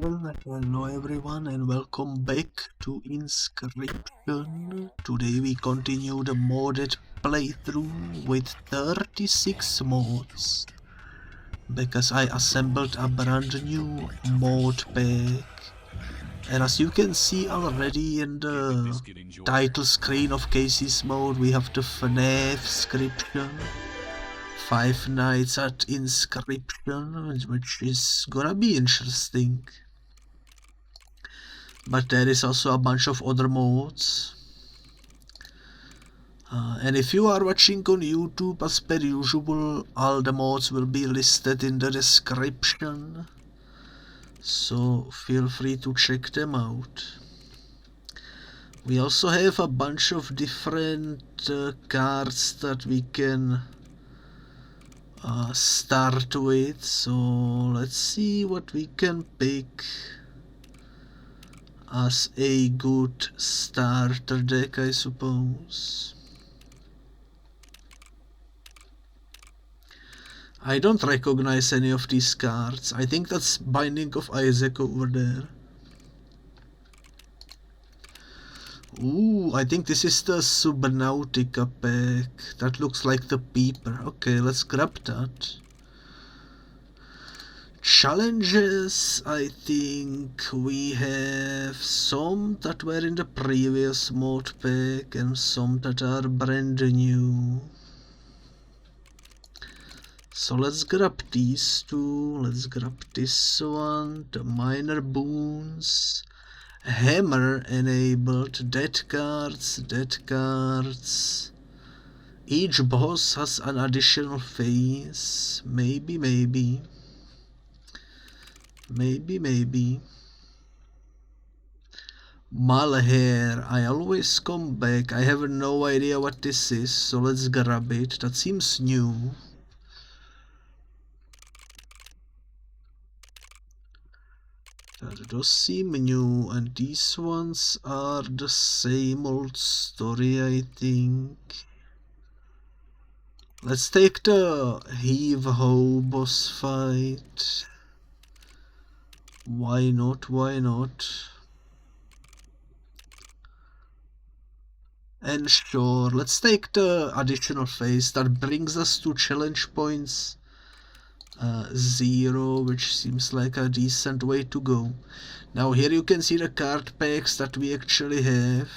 Well, hello everyone and welcome back to Inscryption. Today we continue the modded playthrough with 36 mods, because I assembled a brand new mod pack. And as you can see already in the title screen of Casey's mode, we have the FNAF Inscryption, Five Nights at Inscryption, which is gonna be interesting. But there is also a bunch of other modes. And if you are watching on YouTube, as per usual, all the mods will be listed in the description, so feel free to check them out. We also have a bunch of different cards that we can start with, so let's see what we can pick as a good starter deck, I suppose. I don't recognize any of these cards. I think that's Binding of Isaac over there. Ooh, I think this is the Subnautica pack. That looks like the Peeper. Okay, let's grab that. Challenges, I think we have some that were in the previous mod pack and some that are brand new. So let's grab these two, let's grab this one, the minor boons, hammer enabled, dead cards. Each boss has an additional phase, maybe. Malhair, I always come back, I have no idea what this is, so let's grab it, that seems new. That does seem new, and these ones are the same old story, I think. Let's take the heave-ho boss fight. Why not? And sure, let's take the additional phase that brings us to challenge points 0, which seems like a decent way to go. Now here you can see the card packs that we actually have.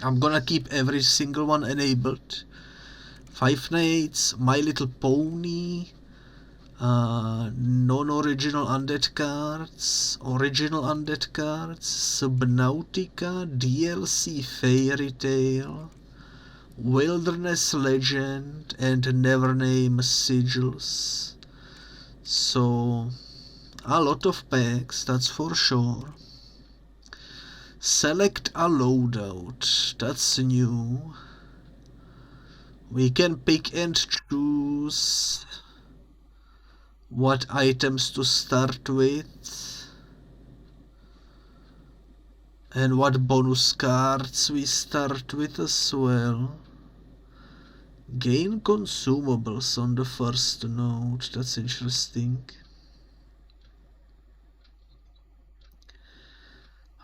I'm gonna keep every single one enabled. Five Nights, My Little Pony, non-original undead cards, original undead cards, Subnautica, DLC Fairy Tale, Wilderness Legend, and Nevername Sigils. So, a lot of packs, that's for sure. Select a loadout, that's new. We can pick and choose what items to start with and what bonus cards we start with as well. Gain consumables on the first node, that's interesting.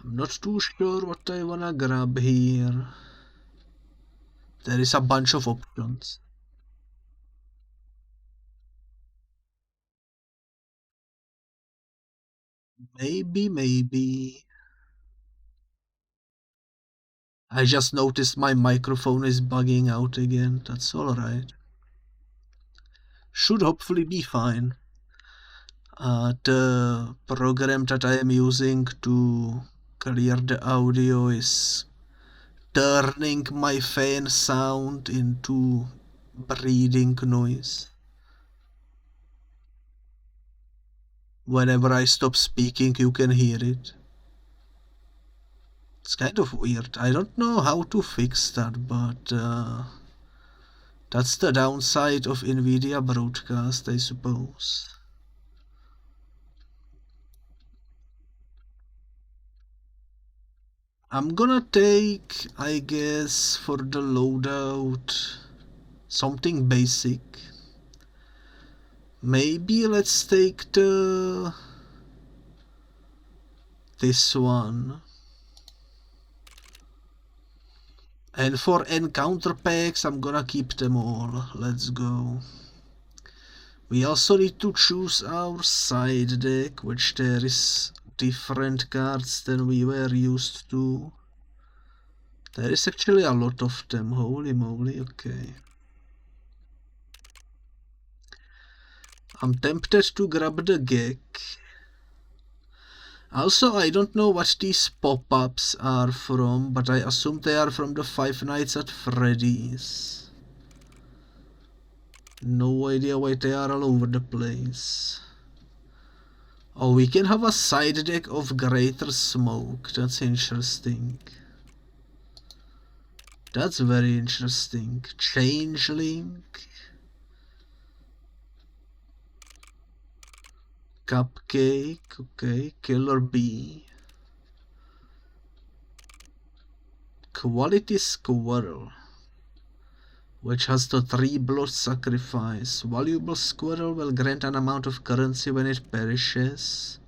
I'm not too sure what I wanna grab here. There is a bunch of options. Maybe. I just noticed my microphone is bugging out again, that's alright. Should hopefully be fine. The program that I am using to clear the audio is turning my fan sound into breathing noise. Whenever I stop speaking, you can hear it. It's kind of weird. I don't know how to fix that, but that's the downside of Nvidia broadcast, I suppose. I'm gonna take, I guess, for the loadout, something basic. Maybe let's take the this one. And for encounter packs, I'm gonna keep them all. Let's go. We also need to choose our side deck, which there is different cards than we were used to. There is actually a lot of them, holy moly, okay. I'm tempted to grab the Gek. Also, I don't know what these pop-ups are from, but I assume they are from the Five Nights at Freddy's. No idea why they are all over the place. Oh, we can have a side deck of Greater Smoke. That's interesting. That's very interesting. Changeling. Cupcake. Okay. Killer Bee. Quality Squirrel, which has the 3 blood sacrifice. Valuable squirrel will grant an amount of currency when it perishes.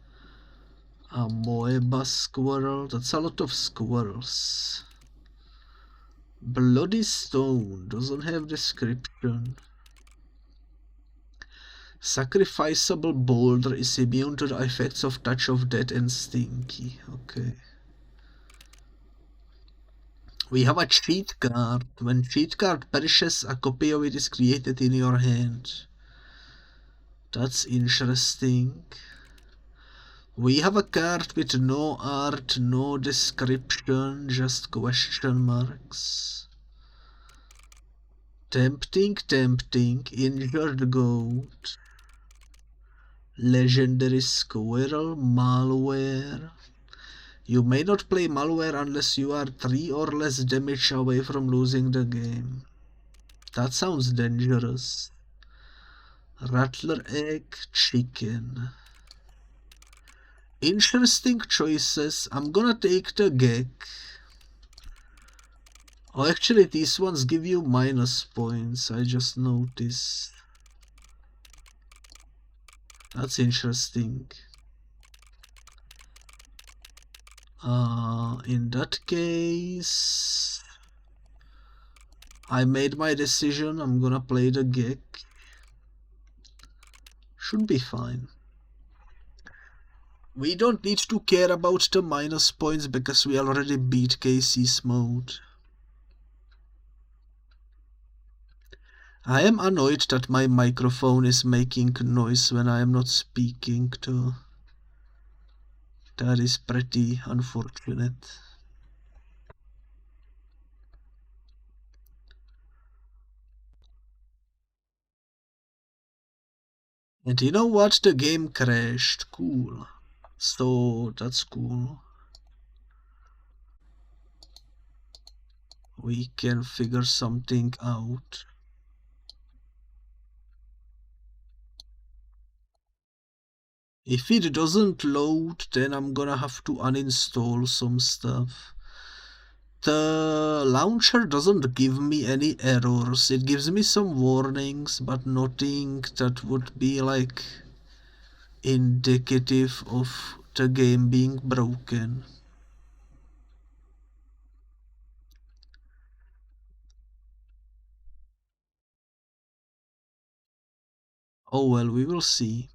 Amoeba squirrel. That's a lot of squirrels. Bloody Stone doesn't have description. Sacrificeable boulder is immune to the effects of Touch of Death and Stinky. Okay. We have a cheat card. When cheat card perishes, a copy of it is created in your hand. That's interesting. We have a card with no art, no description, just question marks. Tempting, tempting, injured goat. Legendary squirrel, malware. You may not play malware unless you are 3 or less damage away from losing the game. That sounds dangerous. Rattler egg, chicken. Interesting choices. I'm gonna take the Gek. Oh, actually these ones give you minus points, I just noticed. That's interesting. In that case, I made my decision. I'm gonna play the Gek. Should be fine. We don't need to care about the minus points because we already beat Casey's mode. I am annoyed that my microphone is making noise when I am not speaking too. That is pretty unfortunate. And you know what? The game crashed. Cool. So that's cool. We can figure something out. If it doesn't load, then I'm gonna have to uninstall some stuff. The launcher doesn't give me any errors. It gives me some warnings, but nothing that would be like indicative of the game being broken. Oh well, we will see.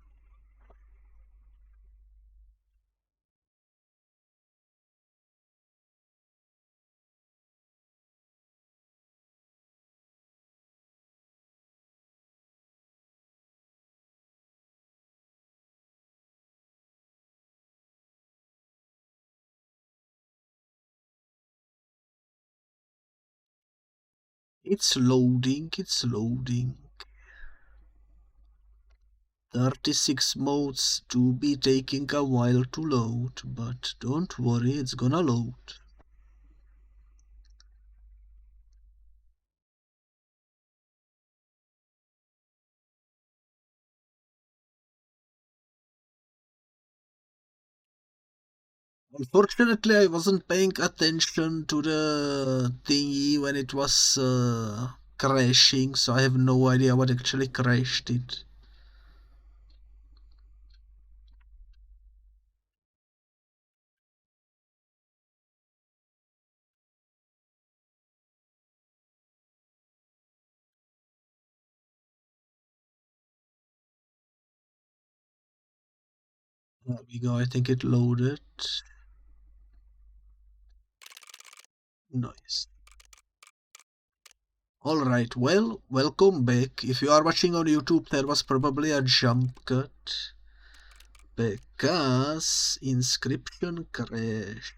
It's loading, it's loading. 36 modes do be taking a while to load, but don't worry, it's gonna load. Unfortunately, I wasn't paying attention to the thingy when it was crashing, so I have no idea what actually crashed it. There we go, I think it loaded. Nice. Alright, well, welcome back. If you are watching on YouTube, there was probably a jump cut. Because Inscryption crashed.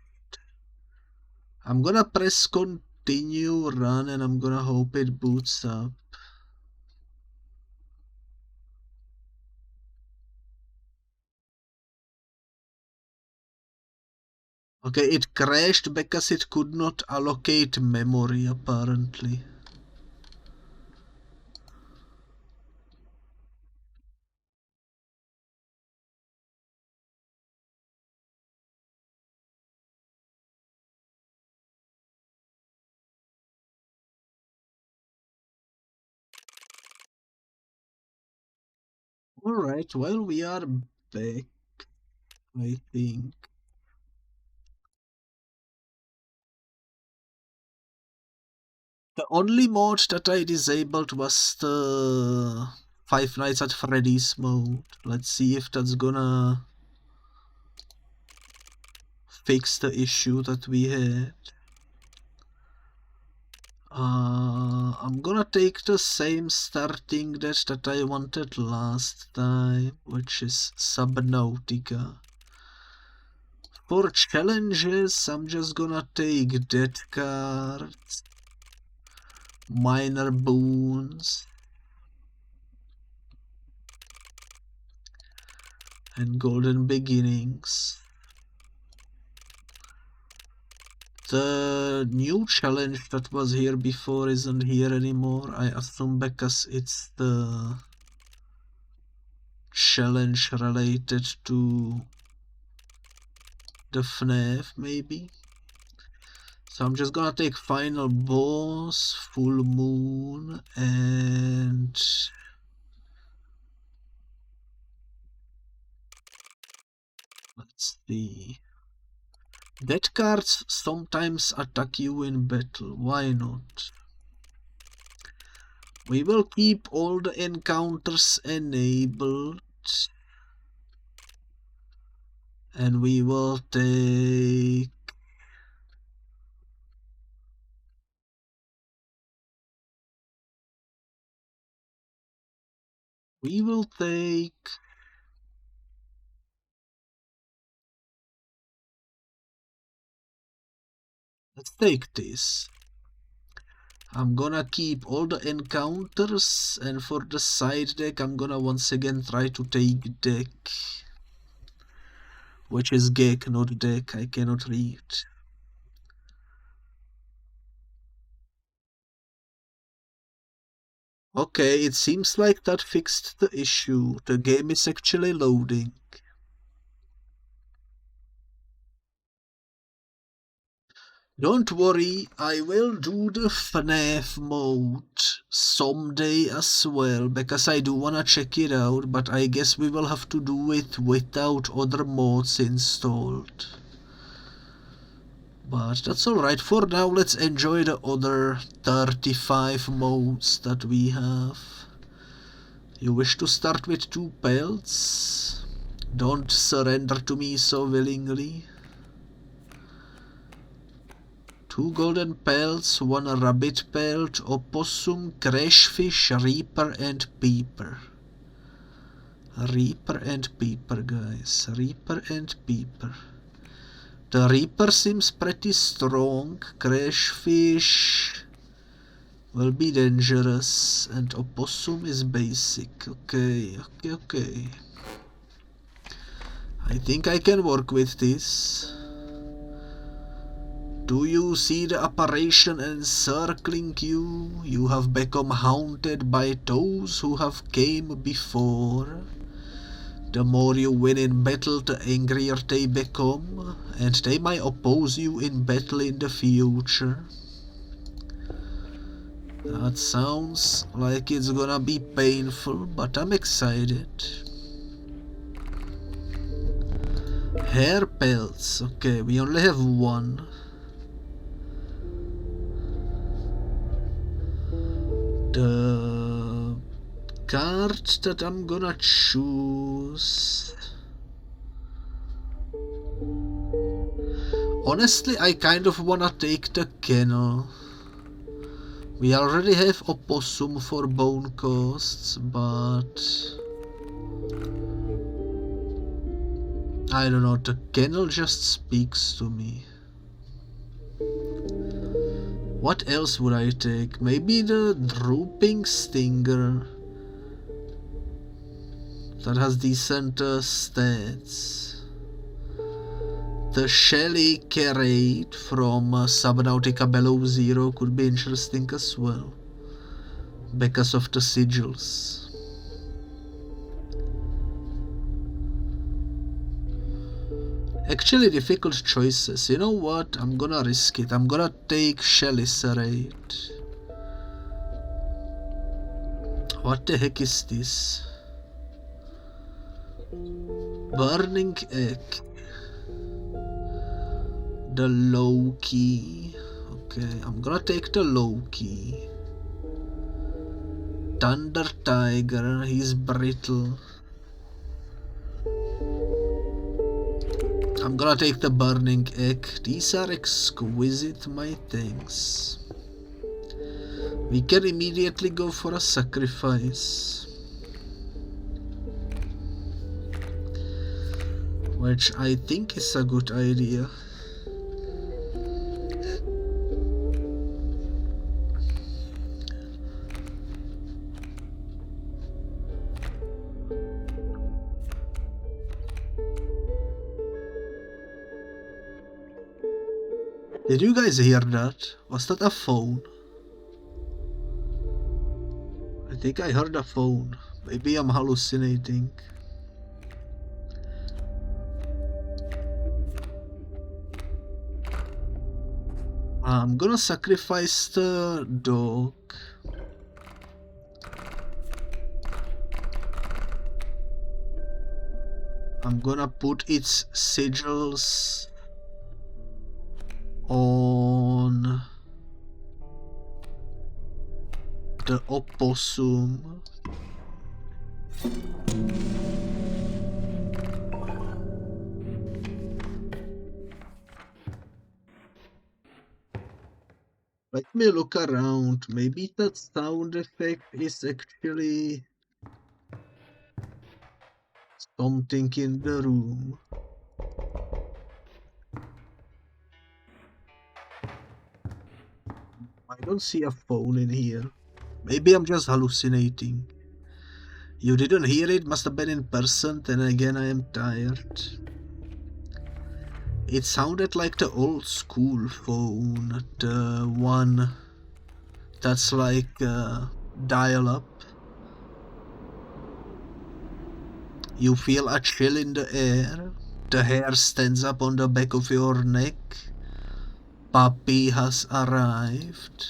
I'm gonna press continue run and I'm gonna hope it boots up. Okay, it crashed because it could not allocate memory apparently. Alright, well, we are back, I think. The only mode that I disabled was the Five Nights at Freddy's mode. Let's see if that's gonna fix the issue that we had. I'm gonna take the same starting dash that I wanted last time, which is Subnautica. For challenges, I'm just gonna take dead cards, minor boons, and golden beginnings. The new challenge that was here before isn't here anymore, I assume because it's the challenge related to the FNAF, maybe? So I'm just gonna take final boss, full moon, and let's see. Dead cards sometimes attack you in battle, why not? We will keep all the encounters enabled. And we will take... Let's take this. I'm gonna keep all the encounters, and for the side deck I'm gonna once again try to take deck. Which is Gek, not deck, I cannot read. Okay, it seems like that fixed the issue. The game is actually loading. Don't worry, I will do the FNAF mode someday as well, because I do wanna check it out, but I guess we will have to do it without other mods installed. But that's alright, for now let's enjoy the other 35 modes that we have. You wish to start with 2 pelts? Don't surrender to me so willingly. 2 golden pelts, 1 rabbit pelt, opossum, crayfish, reaper and peeper. Reaper and peeper, guys. Reaper and peeper. The reaper seems pretty strong. Crayfish will be dangerous. And opossum is basic. Okay. I think I can work with this. Do you see the apparition encircling you? You have become haunted by those who have came before. The more you win in battle, the angrier they become, and they might oppose you in battle in the future. That sounds like it's gonna be painful, but I'm excited. Hair pelts. Okay, we only have 1. The card that I'm gonna choose Honestly, I kind of wanna take the kennel. We already have opossum for bone costs, but I don't know, the kennel just speaks to me. What else would I take? Maybe the drooping stinger. That has decent stats. The shelly carrate from Subnautica Below Zero could be interesting as well, because of the sigils. Actually difficult choices. You know what? I'm gonna risk it. I'm gonna take shelly serrate. What the heck is this? Burning egg. The low key. Okay, I'm gonna take the low key. Thunder tiger, he's brittle. I'm gonna take the burning egg. These are exquisite, my things. We can immediately go for a sacrifice, which I think is a good idea. Did you guys hear that? Was that a phone? I think I heard a phone. Maybe I'm hallucinating. I'm gonna sacrifice the dog. I'm gonna put its sigils on the opossum. Let me look around. Maybe that sound effect is actually something in the room. I don't see a phone in here. Maybe I'm just hallucinating. You didn't hear it? Must have been in person. Then again, I am tired. It sounded like the old school phone. The one that's like dial-up. You feel a chill in the air. The hair stands up on the back of your neck. Puppy has arrived.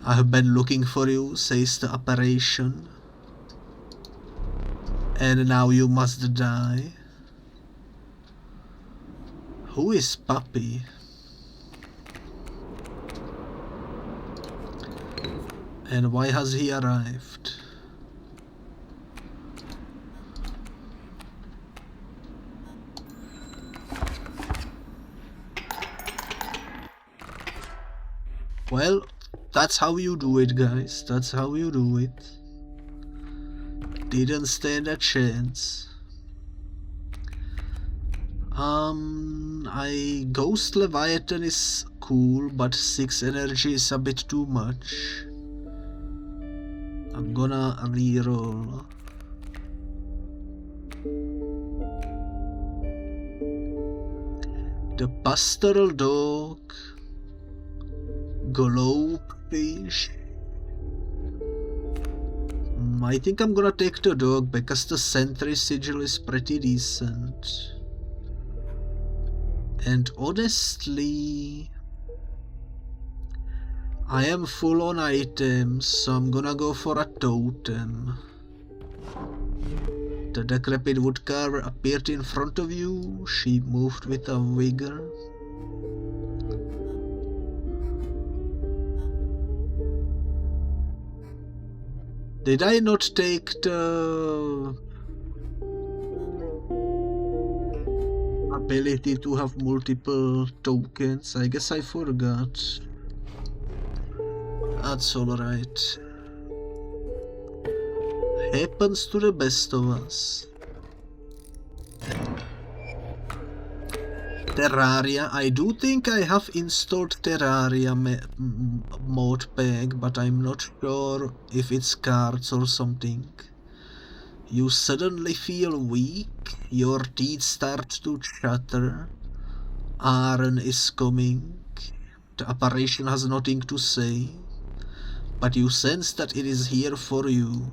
I have been looking for you, says the apparition. And now you must die. Who is Puppy? And why has he arrived? Well, that's how you do it, guys. That's how you do it. Didn't stand a chance. Ghost Leviathan is cool, but 6 energy is a bit too much. I'm gonna reroll. The pastoral dog. Globefish. I think I'm gonna take the dog because the sentry sigil is pretty decent. And honestly, I am full on items, so I'm gonna go for a totem. The decrepit woodcarver appeared in front of you. She moved with a vigor. Did I not take the ability to have multiple tokens. I guess I forgot. That's alright. Happens to the best of us. Terraria. I do think I have installed Terraria Modpack, but I'm not sure if it's cards or something. You suddenly feel weak, your teeth start to chatter. Aaron is coming. The apparition has nothing to say, but you sense that it is here for you.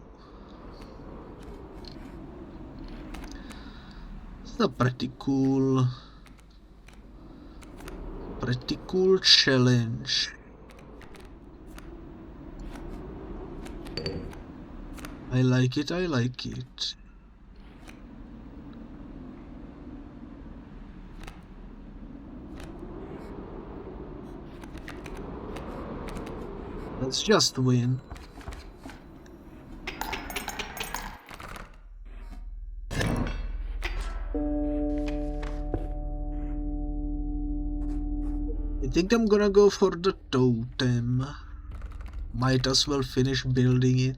It's a pretty cool challenge. I like it, I like it. Let's just win. I think I'm gonna go for the totem. Might as well finish building it.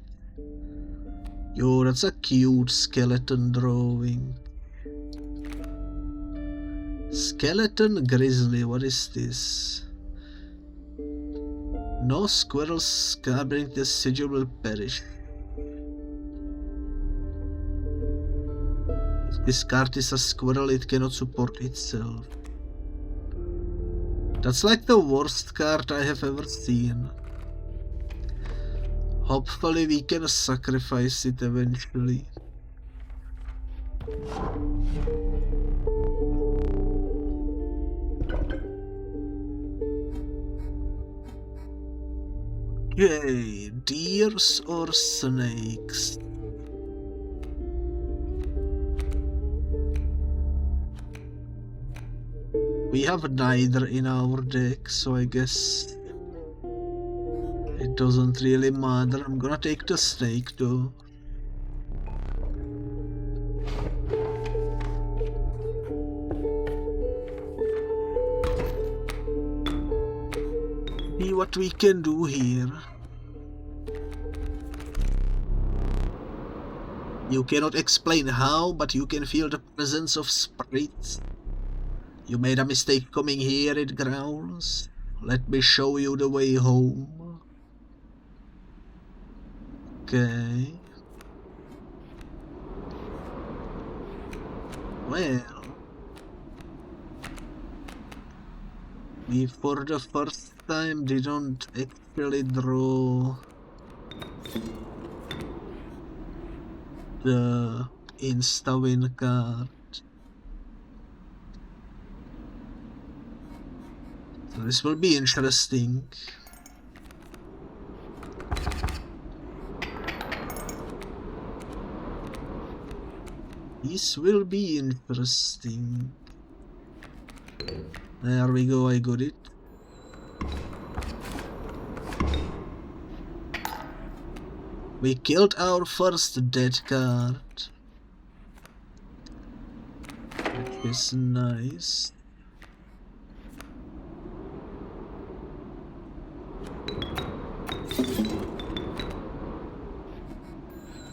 Yo, that's a cute skeleton drawing. Skeleton grizzly, what is this? No squirrels scabbering the sigil will perish. If this card is a squirrel, it cannot support itself. That's like the worst card I have ever seen. Hopefully we can sacrifice it eventually. Okay, deers or snakes? We have neither in our deck, so I guess it doesn't really matter. I'm gonna take the snake though. See what we can do here. You cannot explain how, but you can feel the presence of spirits. You made a mistake coming here, it growls. Let me show you the way home. Okay. Well, we for the first time didn't actually draw the insta-win card. So this will be interesting. This will be interesting. There we go, I got it. We killed our first dead card, which is nice.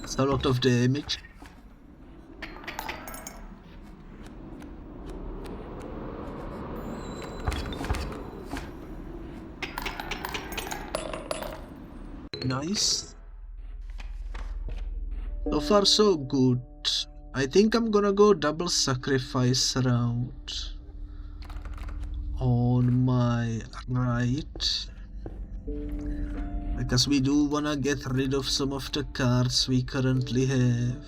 It's a lot of damage. Nice. So far so good. I think I'm gonna go double sacrifice route on my right, because we do wanna get rid of some of the cards we currently have.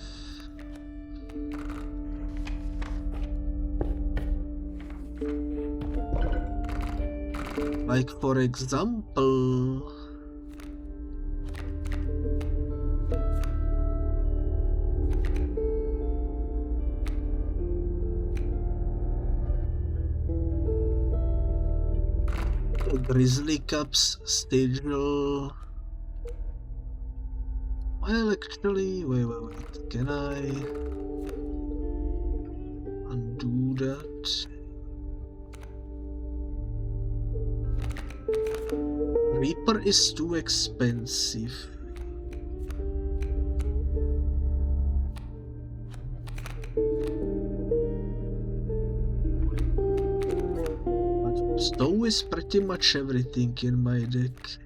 Like for example, Grizzly Cups Stagel. Well, actually, wait, can I undo that? paper is too expensive. But stone is pretty much everything in my deck.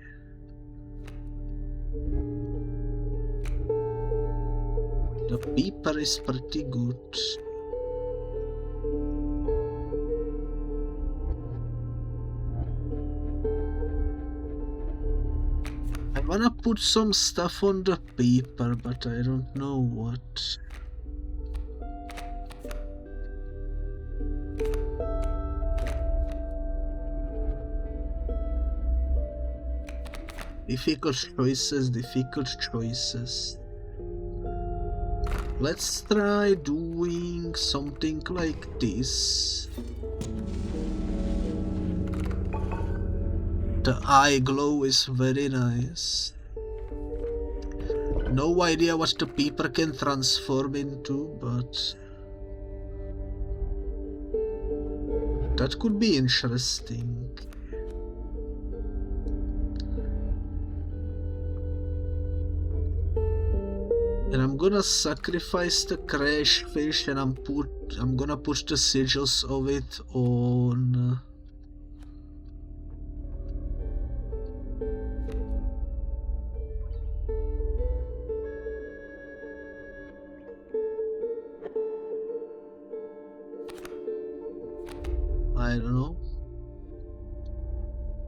The paper is pretty good. I wanna put some stuff on the paper, but I don't know what. Difficult choices, difficult choices. Let's try doing something like this. The eye glow is very nice. No idea what the paper can transform into, but that could be interesting. And I'm gonna sacrifice the crash fish and I'm gonna put the sigils of it on I don't know,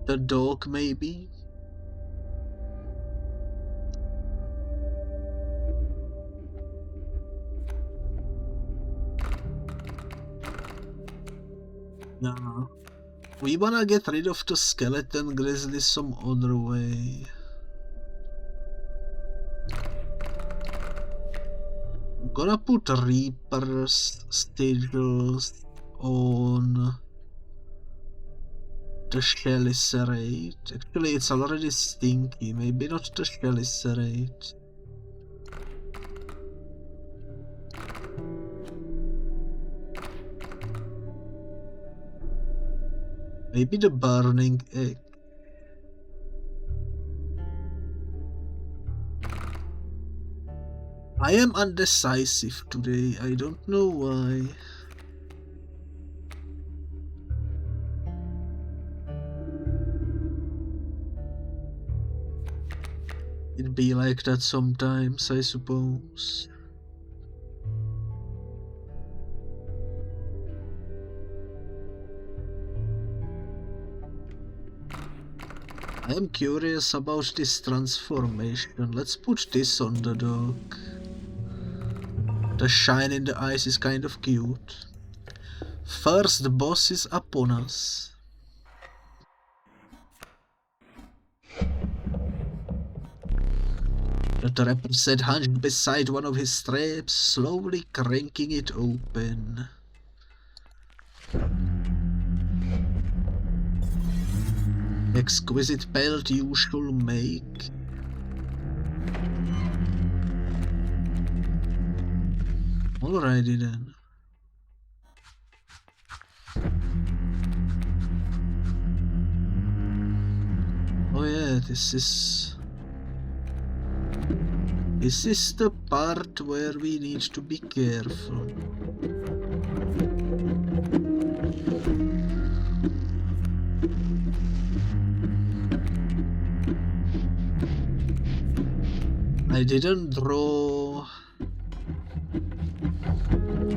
the dog maybe. No. We wanna get rid of the skeleton grizzly some other way. I'm gonna put reapers sigils on the Chelicerates. Actually, it's already stinky. Maybe not the Chelicerates. Maybe the burning egg. I am undecisive today. I don't know why. It'd be like that sometimes, I suppose. I am curious about this transformation. Let's put this on the dog. The shine in the eyes is kind of cute. First, the boss is upon us. The trapper sat hunched beside one of his straps, slowly cranking it open. Exquisite pelt you shall make. Alrighty then. Oh yeah, this is the part where we need to be careful. I didn't draw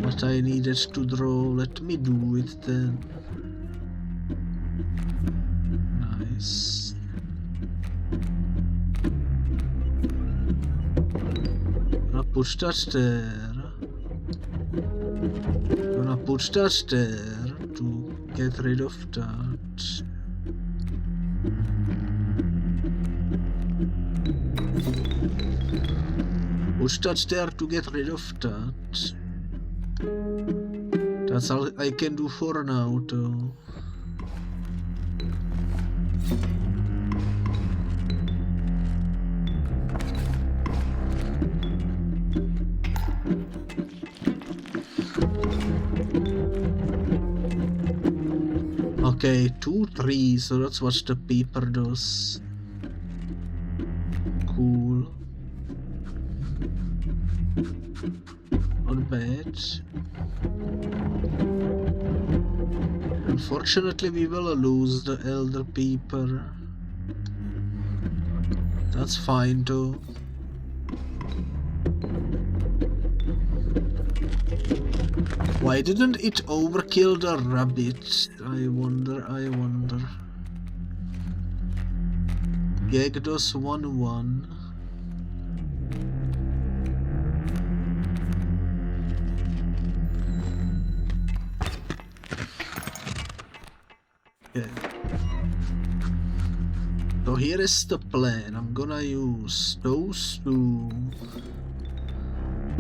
what I needed to draw. Let me do it then. Nice. Gonna put that there. Gonna put that there to get rid of that. Push that there to get rid of that. That's all I can do for now, though. Okay, 2 3, so that's what the paper does. that. Unfortunately, we will lose the elder people. That's fine though. Why didn't it overkill the rabbit? I wonder. Gagdos 1-1. Okay. So here is the plan. I'm gonna use those two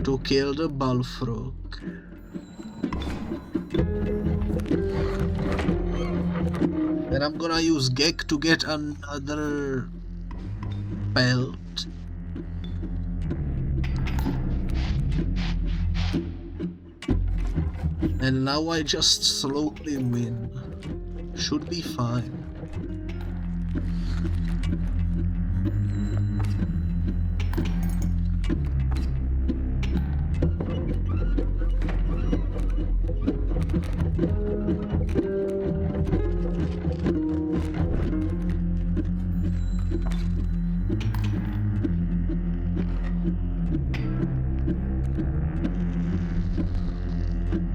to kill the bullfrog. Then I'm gonna use Gek to get another pelt. And now I just slowly win. Should be fine.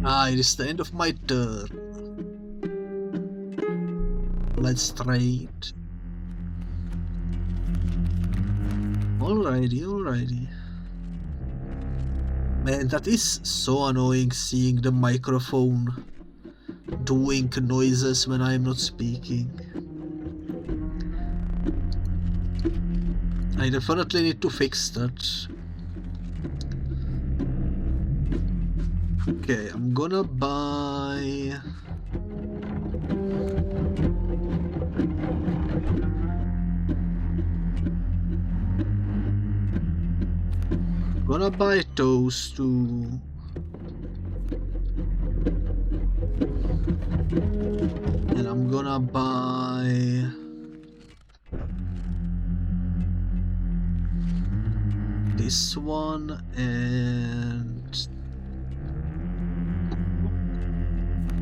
Ah, it is the end of my turn. Let's trade. Alrighty. Man, that is so annoying seeing the microphone doing noises when I'm not speaking. I definitely need to fix that. Okay, I'm gonna buy... Gonna buy those two. And I'm gonna buy... this one and...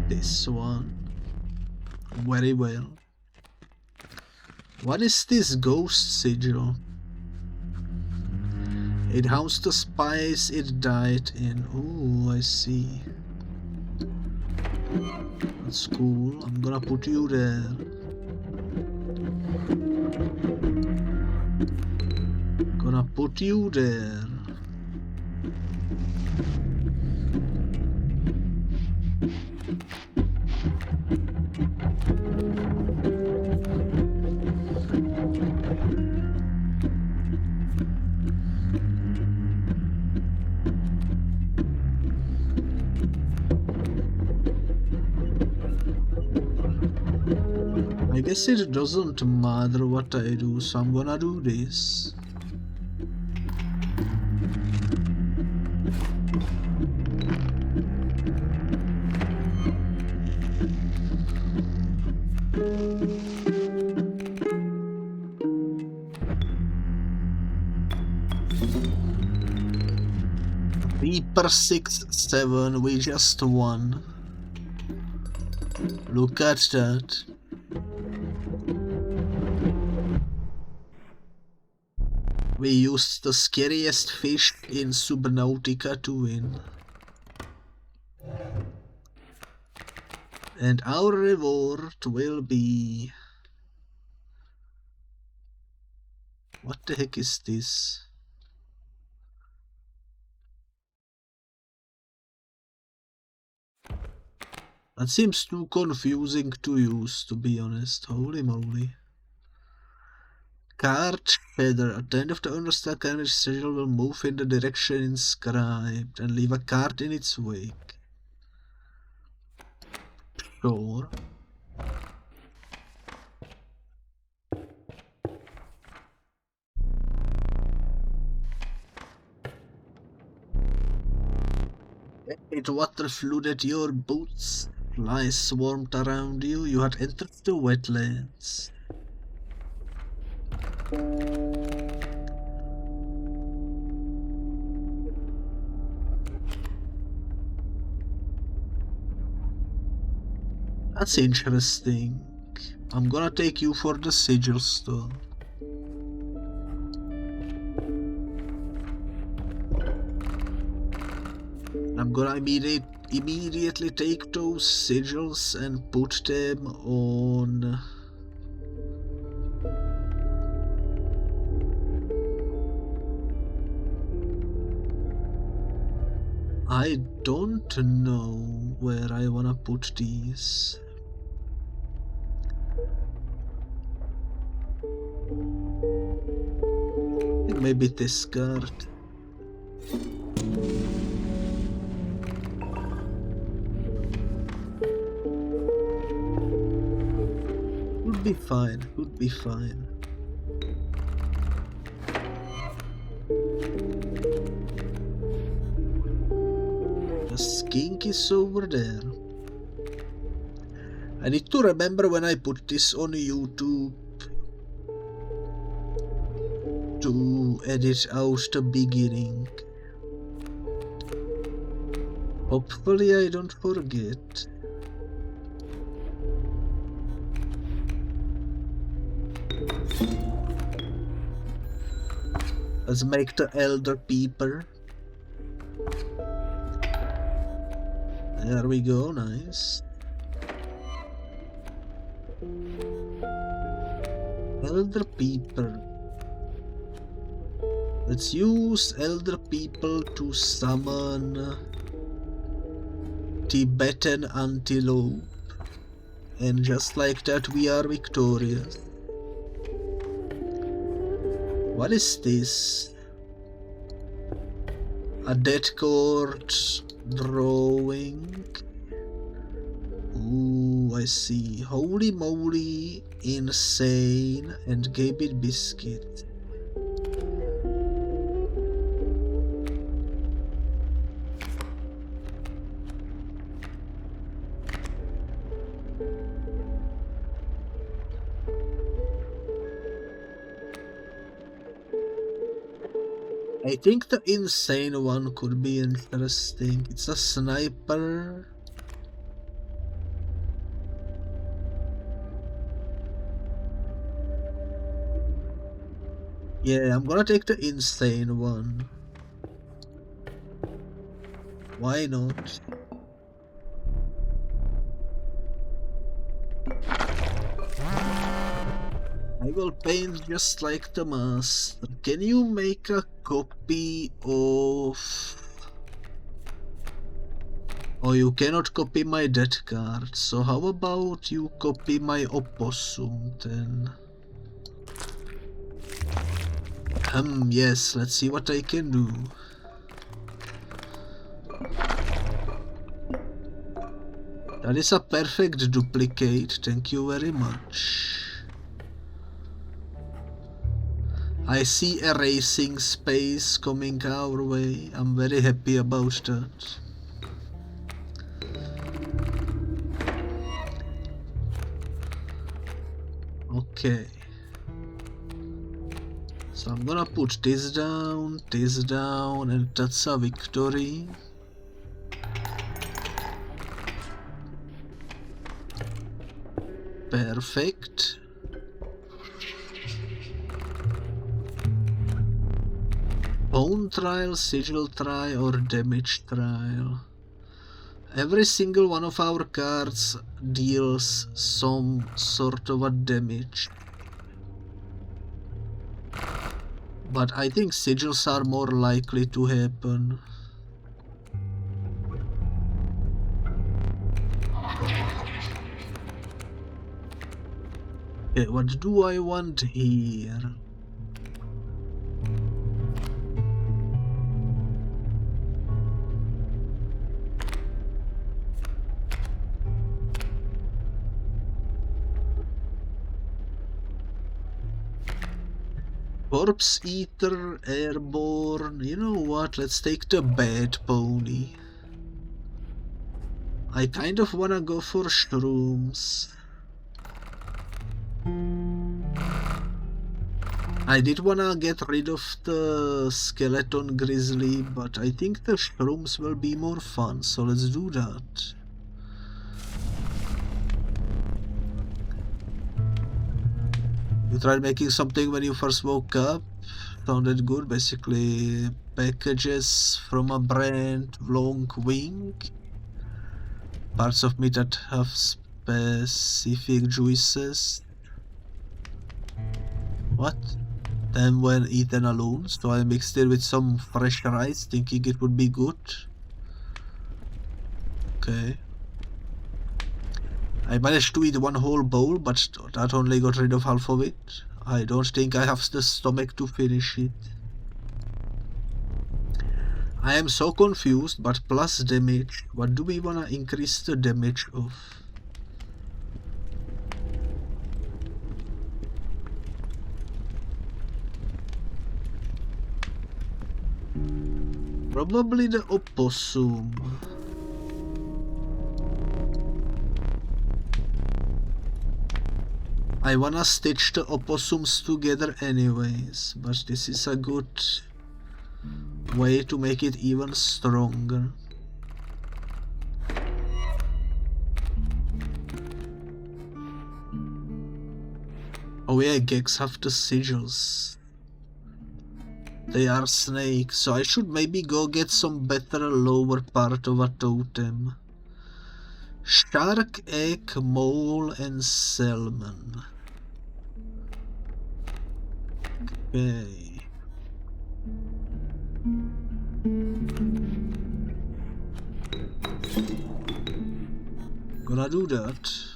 this one. Very well. What is this ghost sigil? It housed the spice it died in. Oh, I see. That's cool. I'm gonna put you there. Gonna put you there. I guess it doesn't matter what I do, so I'm gonna do this. Reaper 6-7, we just won. Look at that. We used the scariest fish in Subnautica to win. And our reward will be... what the heck is this? That seems too confusing to use, to be honest. Holy moly. Card header. At the end of the understack, card sigil will move in the direction inscribed and leave a card in its wake. Sure. It water flooded your boots. Flies swarmed around you. You had entered the wetlands. That's interesting. I'm gonna take you for the sigils though. I'm gonna immediately take those sigils and put them on... I don't know where I wanna put these. I think maybe this card. Would be fine, would be fine. The skink is over there. I need to remember when I put this on YouTube to edit out the beginning. Hopefully I don't forget. Let's make the elder peeper. There we go, nice. Elder peeper. Let's use elder people to summon Tibetan antelope. And just like that we are victorious. What is this? A dead court drawing. Ooh, I see. Holy moly, insane, and GaybitBiscuit. I think the insane one could be interesting. It's a sniper. Yeah, I'm gonna take the insane one. Why not? I will paint just like the master. Can you make a copy of... Oh, you cannot copy my dead card, so how about you copy my opossum then? Yes, let's see what I can do. That is a perfect duplicate, thank you very much. I see a racing space coming our way. I'm very happy about that. Okay. So I'm gonna put this down, and that's a victory. Perfect. Bone trial, sigil trial, or damage trial. Every single one of our cards deals some sort of a damage. But I think sigils are more likely to happen. Okay, what do I want here? Corpse Eater, Airborne. You know what? Let's take the bad pony. I kind of wanna go for shrooms. I did wanna get rid of the skeleton grizzly, but I think the shrooms will be more fun, so let's do that. You tried making something when you first woke up? Sounded good, basically packages from a brand long wing. Parts of meat that have specific juices. What? Then when eaten alone, so I mixed it with some fresh rice, thinking it would be good. Okay. I managed to eat one whole bowl, but that only got rid of half of it. I don't think I have the stomach to finish it. I am so confused, but plus damage. What do we wanna increase the damage of? Probably the opossum. I wanna stitch the opossums together anyways, but this is a good way to make it even stronger. Oh yeah, geeks have the sigils. They are snakes, so I should maybe go get some better lower part of a totem. Shark, egg, mole and salmon. Okay. Gonna do that.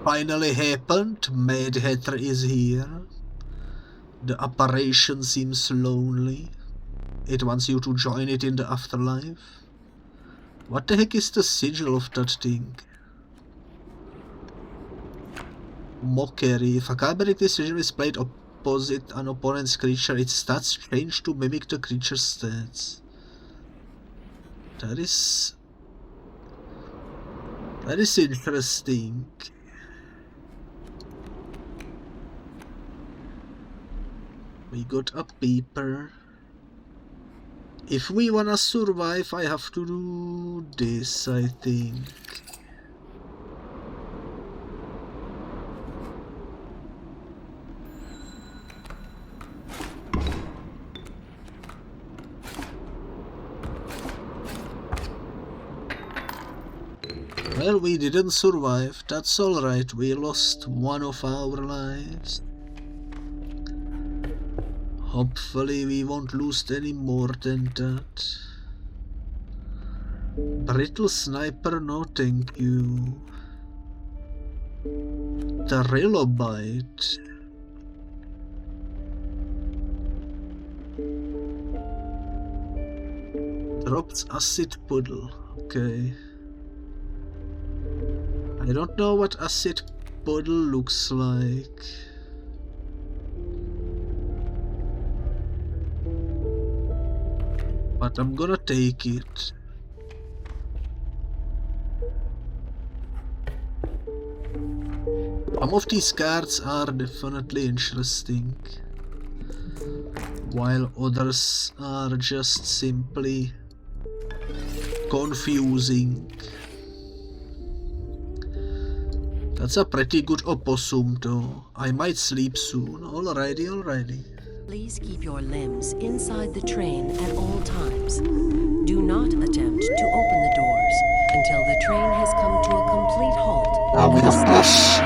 Finally happened. Mad Hatter is here. The operation seems lonely. It wants you to join it in the afterlife. What the heck is the sigil of that thing? Mockery. If a kbit sigil is played opposite an opponent's creature, its stats change to mimic the creature's stats. That is interesting. We got a paper. If we wanna survive, I have to do this, I think. Well, we didn't survive. That's alright. We lost one of our lives. Hopefully we won't lose any more than that. Brittle sniper, no thank you. Trilobite. Drops acid puddle. Okay. I don't know what acid puddle looks like. But I'm gonna take it. Some of these cards are definitely interesting, while others are just simply confusing. That's a pretty good opossum though. I might sleep soon. Alrighty. Please keep your limbs inside the train at all times. Do not attempt to open the doors until the train has come to a complete halt. We have plus.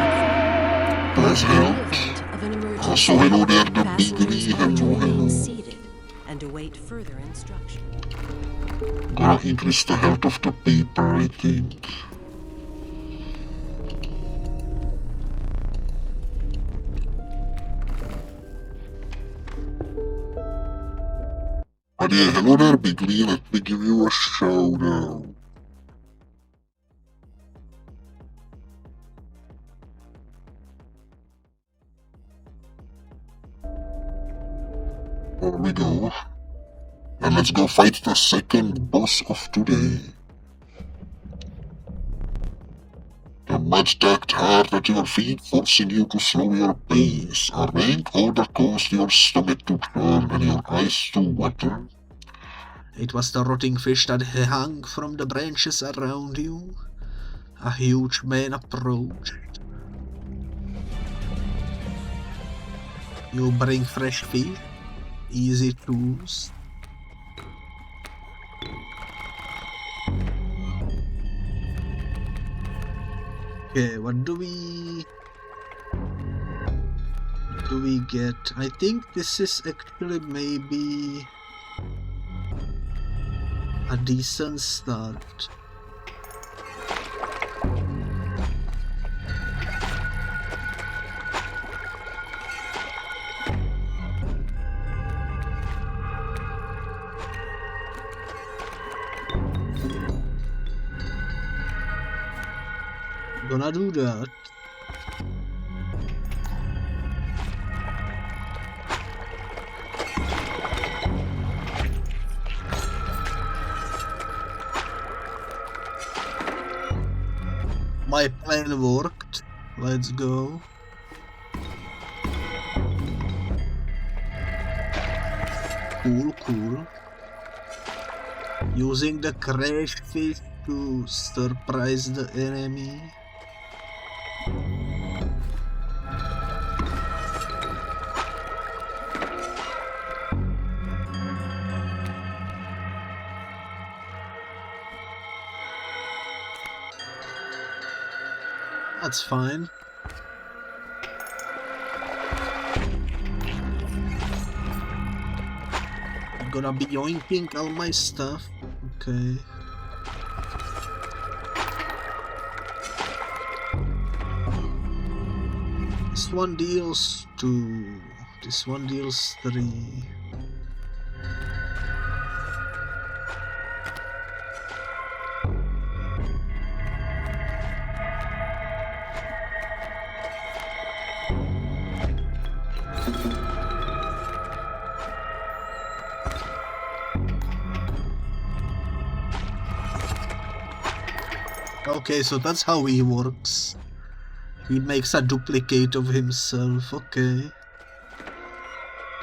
Plus In hell. the event of an emergency, So hello there, the passengers biggie. are to Hello. remain seated and await further instruction. Gonna increase the health of the paper, I think. But yeah, hello there, Bigly. Let me give you a shout out. Here we go. And let's go fight the second boss of today. The mud-stacked hard at your feet, forcing you to slow your pace. A rank odor caused your stomach to churn and your eyes to water. It was the rotting fish that hung from the branches around you. A huge man approached. You bring fresh fish, easy tools. Okay, what do we get? I think this is actually maybe a decent start. Gonna do that. My plan worked. Let's go. Cool. Using the crash fish to surprise the enemy. That's fine. I'm gonna be yoinking all my stuff. Okay. This one deals 2. This one deals 3. Okay, so that's how he works. He makes a duplicate of himself. Okay.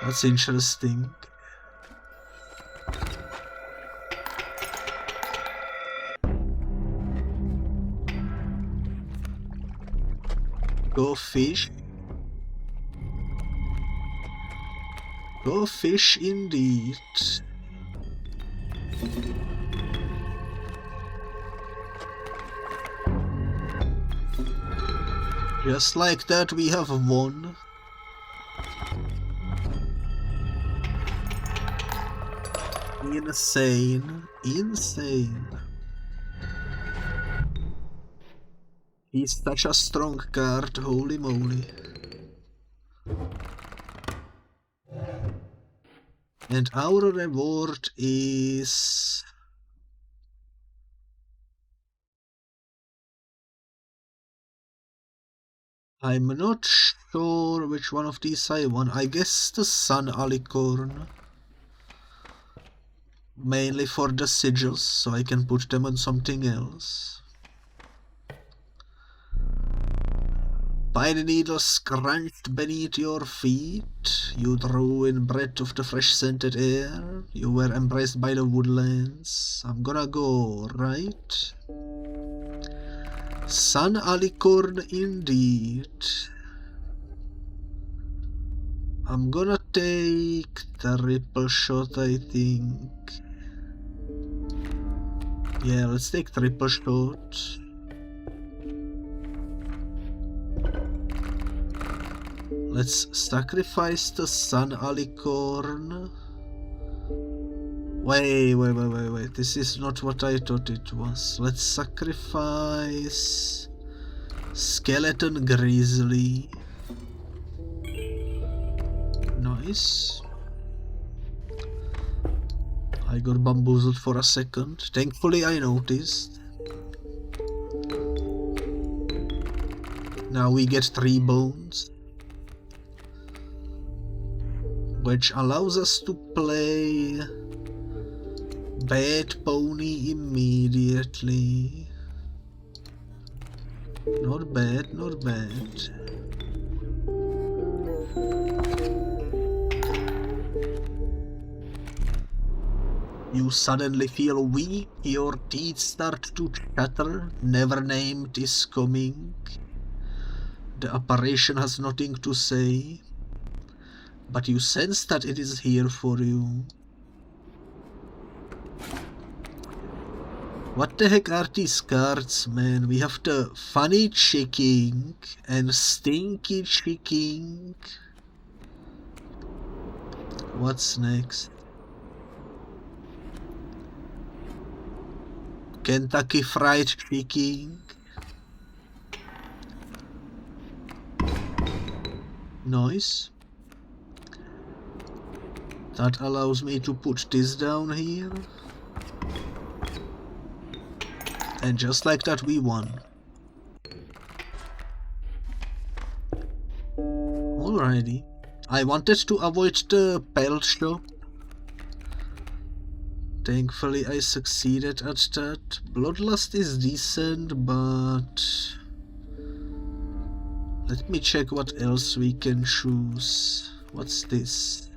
That's interesting. Go fish. Go fish indeed. Just like that, we have won. Insane. He's such a strong card, holy moly. And our reward is... I'm not sure which one of these I want. I guess the Sun Alicorn. Mainly for the sigils, so I can put them on something else. Pine needles scrunched beneath your feet. You drew in breath of the fresh scented air. You were embraced by the woodlands. I'm gonna go right. Sun Alicorn indeed. I'm gonna take the triple shot, I think. Yeah, let's take triple shot. Let's sacrifice the Sun Alicorn. Wait. This is not what I thought it was. Let's sacrifice Skeleton Grizzly. Nice. I got bamboozled for a second. Thankfully I noticed. Now we get 3 bones. which allows us to play Bad Pony immediately. Not bad, not bad. You suddenly feel weak, your teeth start to chatter, never named is coming. The apparition has nothing to say, but you sense that it is here for you. What the heck are these cards, man? We have the funny checking and stinky checking. What's next? Kentucky Fried Chicken. Nice. That allows me to put this down here. And just like that we won. Alrighty. I wanted to avoid the pelt shop. Thankfully I succeeded at that. Bloodlust is decent, but let me check what else we can choose. What's this?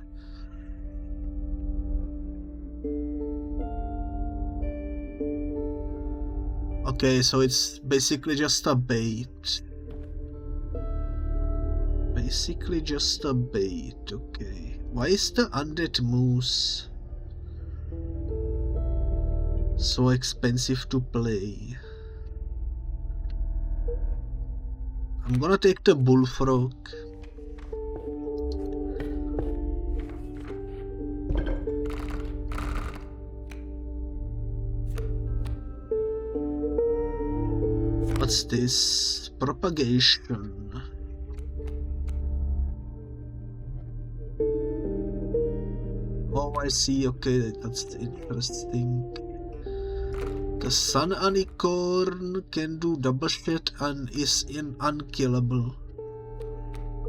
Okay, so it's basically just a bait. Basically just a bait, okay. Why is the undead moose so expensive to play? I'm gonna take the bullfrog. What's this? Propagation. Oh, I see. Okay, that's interesting. The Sun Unicorn can do double shot and is unkillable.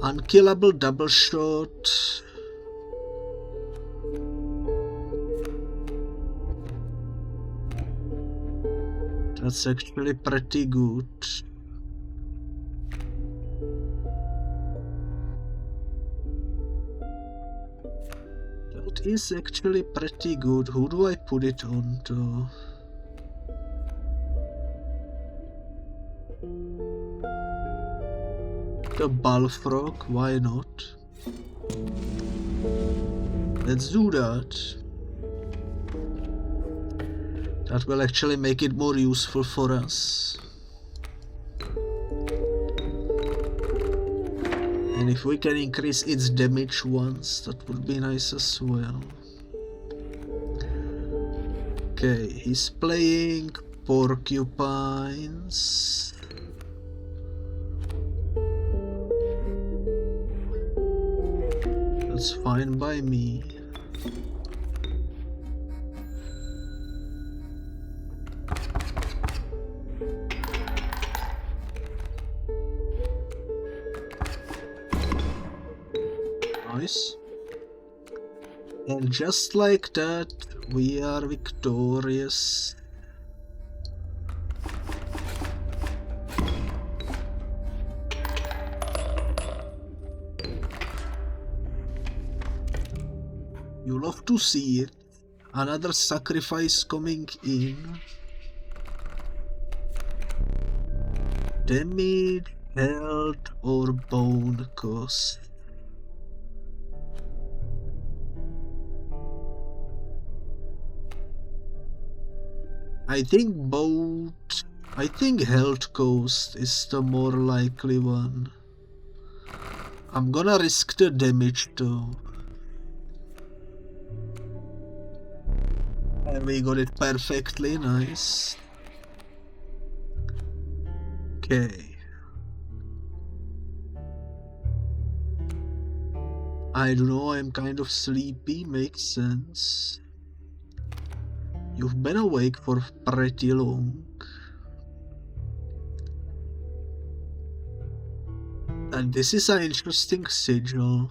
Unkillable double shot. That's actually pretty good. That is actually pretty good. Who do I put it on to? The Bullfrog, why not? Let's do that. That will actually make it more useful for us. And if we can increase its damage once, that would be nice as well. Okay, he's playing porcupines. That's fine by me. Nice. And just like that, we are victorious. You love to see it. Another sacrifice coming in. Damage, health, or bone cost. I think both. I think health cost is the more likely one. I'm gonna risk the damage though. And we got it perfectly, nice. Okay. I don't know, I'm kind of sleepy, makes sense. You've been awake for pretty long. And this is an interesting sigil.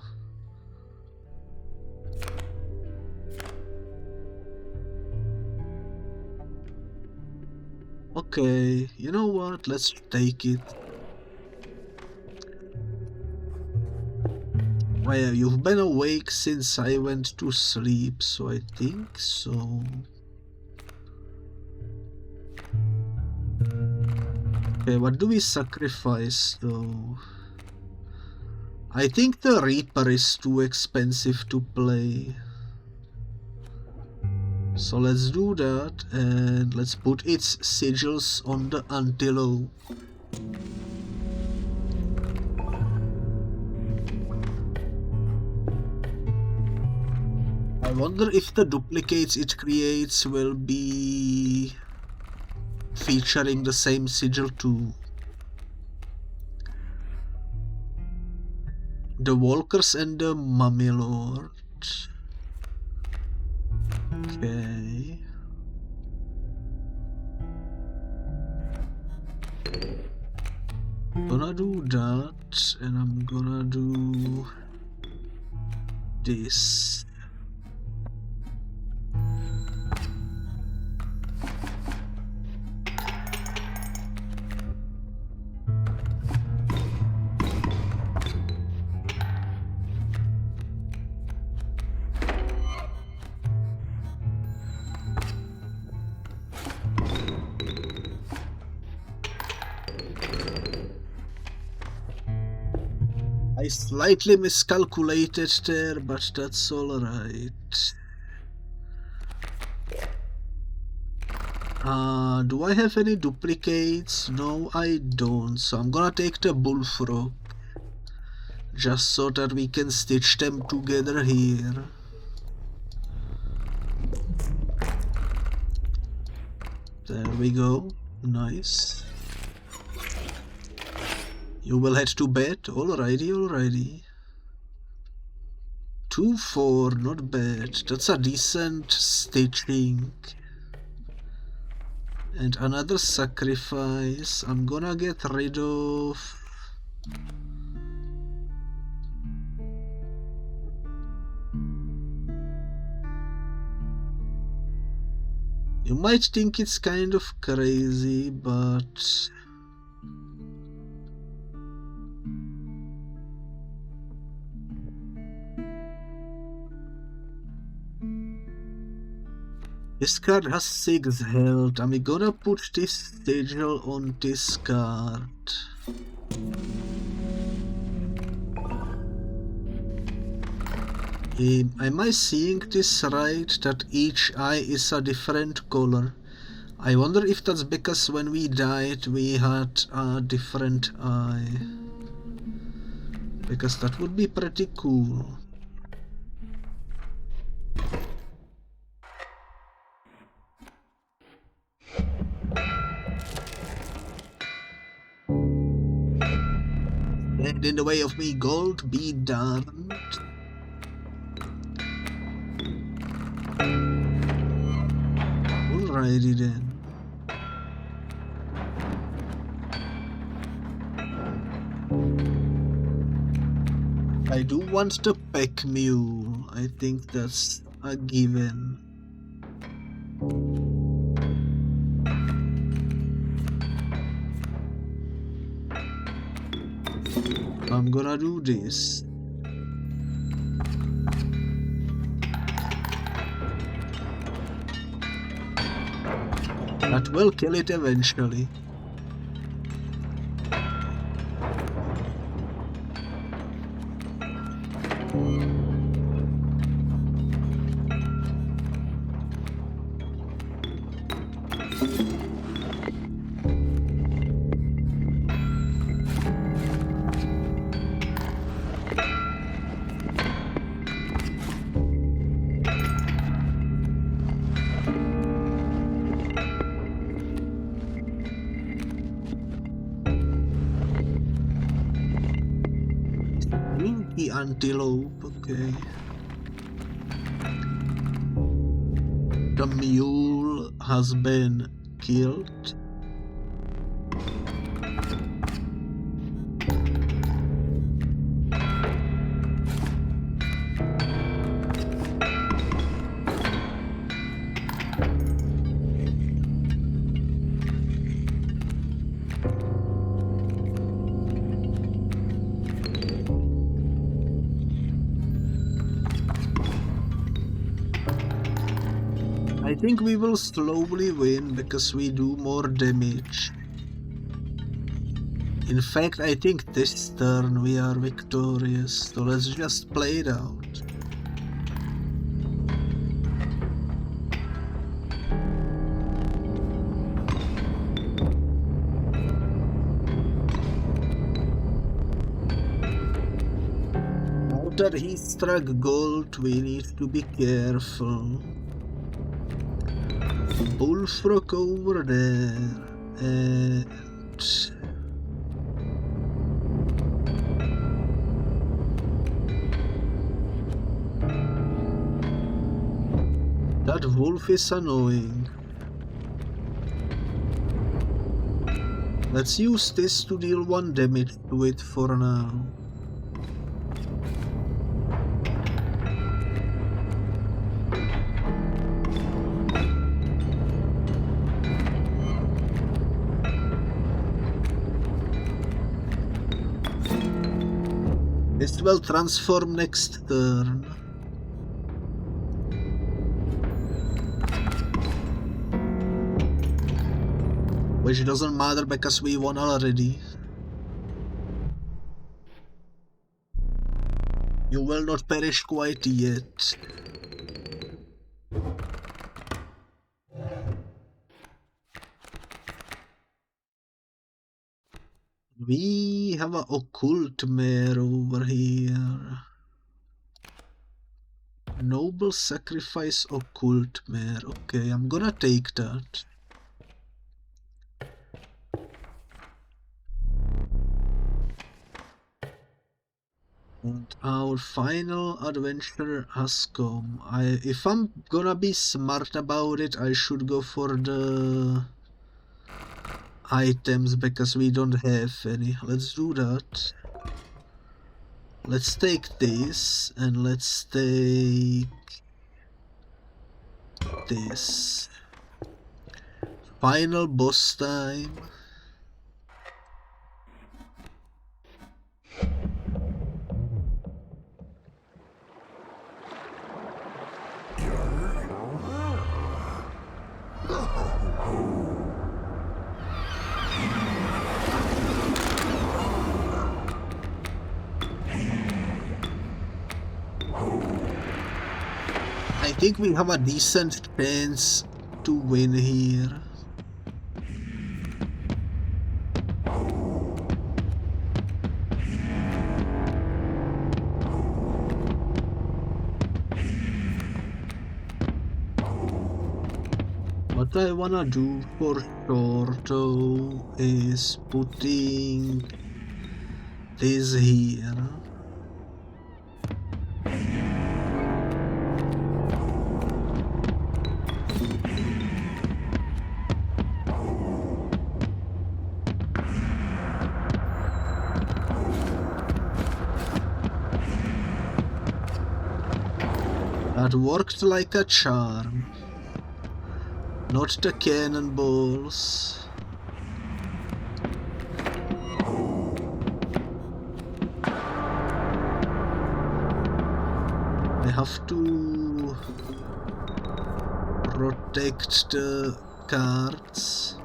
Okay, you know what? Let's take it. Well, you've been awake since I went to sleep, so I think so. Okay, what do we sacrifice though? I think the Reaper is too expensive to play. So let's do that, and let's put its sigils on the antelope. I wonder if the duplicates it creates will be featuring the same sigil too. The Walkers and the Mummy Lord. Okay. Gonna do that, and I'm gonna do this. I slightly miscalculated there, but that's alright. Do I have any duplicates? No, I don't, so I'm gonna take the bullfrog. Just so that we can stitch them together here. There we go, nice. You will head to bed? Alrighty. 2-4, not bad. That's a decent stitching. And another sacrifice. I'm gonna get rid of... You might think it's kind of crazy, but... This card has 6 health. I'm gonna put this sigil on this card. Am I seeing this right? That each eye is a different color. I wonder if that's because when we died we had a different eye. Because that would be pretty cool. And in the way of me, gold be damned. Alrighty then. I do want the pack mule. I think that's a given. I'm gonna do this. That will kill it eventually. Antelope, okay. The mule has been killed. I think we will slowly win because we do more damage. In fact, I think this turn we are victorious, so let's just play it out. Now that he struck gold, we need to be careful. Bullfrog over there, and that wolf is annoying. Let's use this to deal 1 damage to it for now. This will transform next turn. Which doesn't matter because we won already. You will not perish quite yet. We have an occult mare over here. Noble sacrifice occult mare. Okay, I'm gonna take that. And our final adventure has come. If I'm gonna be smart about it, I should go for the items because we don't have any. Let's do that. Let's take this and let's take this. Final boss time. I think we have a decent chance to win here. What I wanna do for sure though is putting this here. That worked like a charm. Not the cannonballs. I have to protect the cards.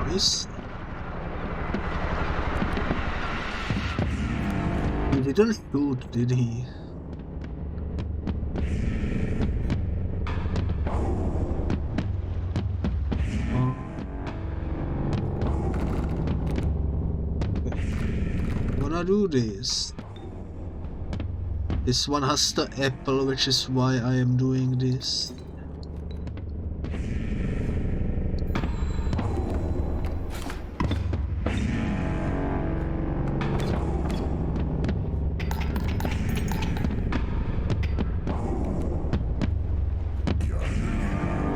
Nice. He didn't shoot, did he? Do this. This one has the apple, which is why I am doing this.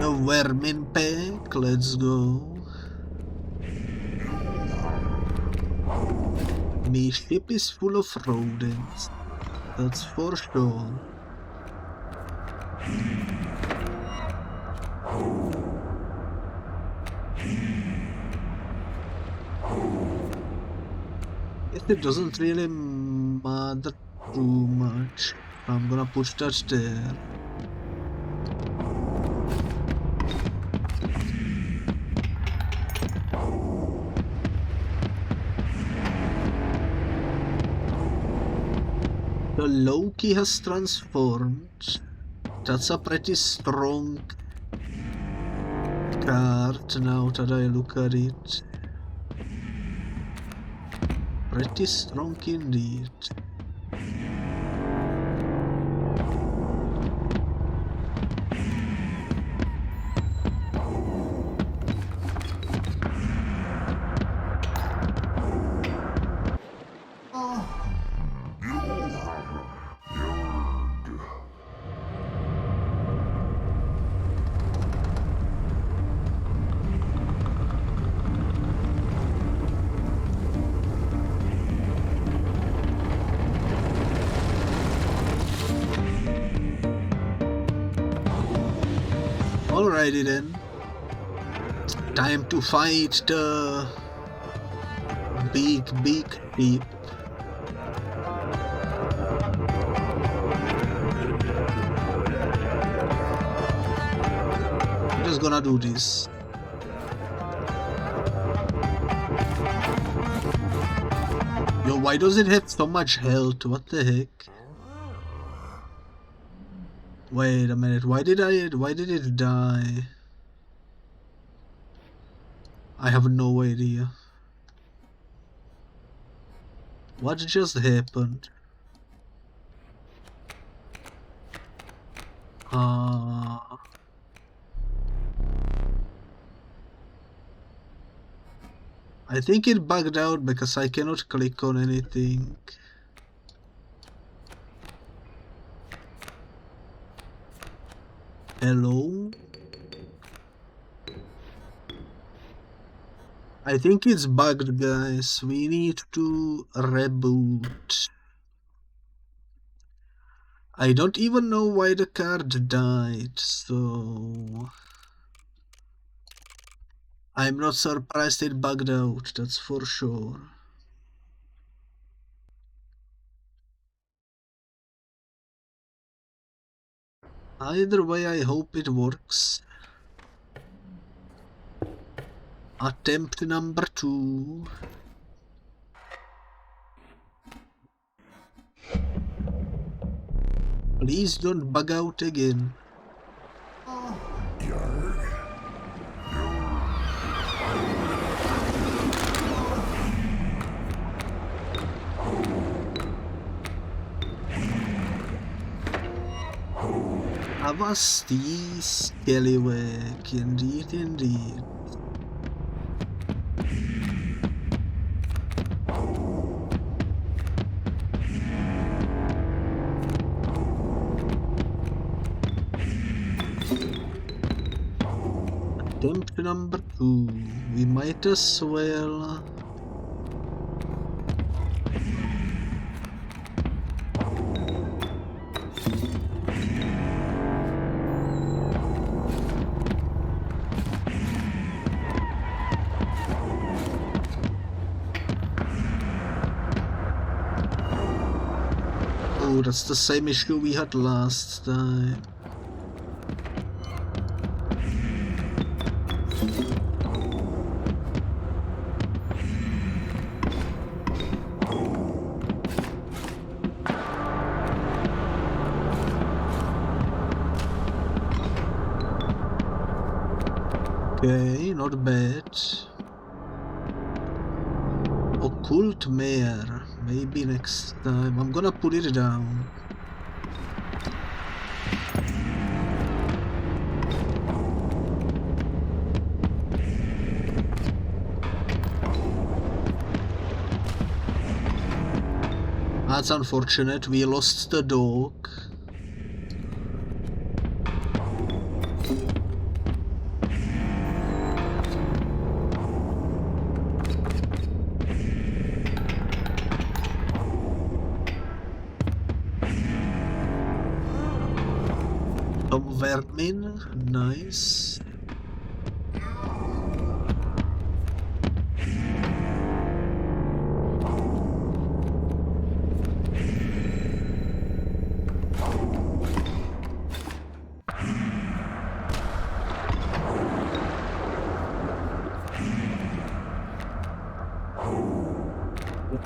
No vermin pack, let's go. My ship is full of rodents, that's for sure. Guess it doesn't really matter too much. I'm gonna push that there. The Loki has transformed. That's a pretty strong card now that I look at it. Pretty strong indeed. Alrighty then. Time to fight the big sheep. I'm just gonna do this. Yo, why does it have so much health? What the heck? Wait a minute, why did it die? I have no idea. What just happened? I think it bugged out because I cannot click on anything. Hello? I think it's bugged, guys. We need to reboot. I don't even know why the card died, so I'm not surprised it bugged out, that's for sure. Either way, I hope it works. Attempt number 2. Please don't bug out again. Avasti Scallywag, indeed, indeed. Attempt number 2. We might as well. Oh, that's the same issue we had last time. Okay, not bad. Occult Mare. Maybe next time. I'm gonna put it down. That's unfortunate. We lost the dog. Vermin, nice.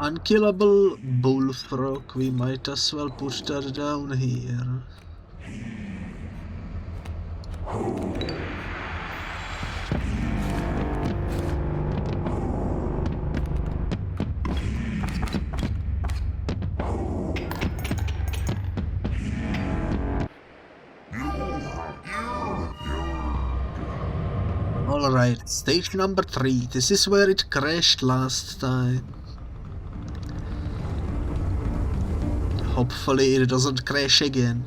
Unkillable bullfrog, we might as well put that down here. Alright, stage number 3. This is where it crashed last time. Hopefully it doesn't crash again.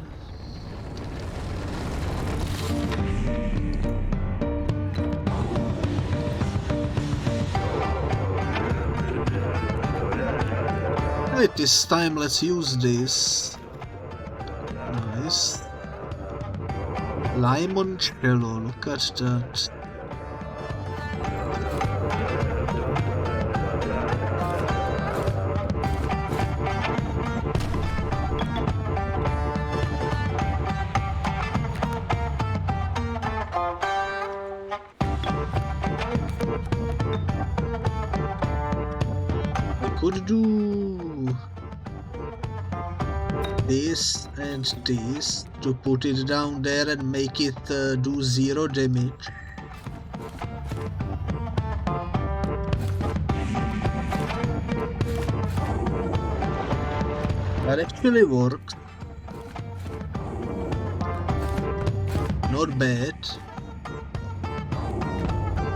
Right, this time let's use this. Nice. Limoncello, look at that. Could do this and this to put it down there and make it do 0 damage. That actually works. Not bad.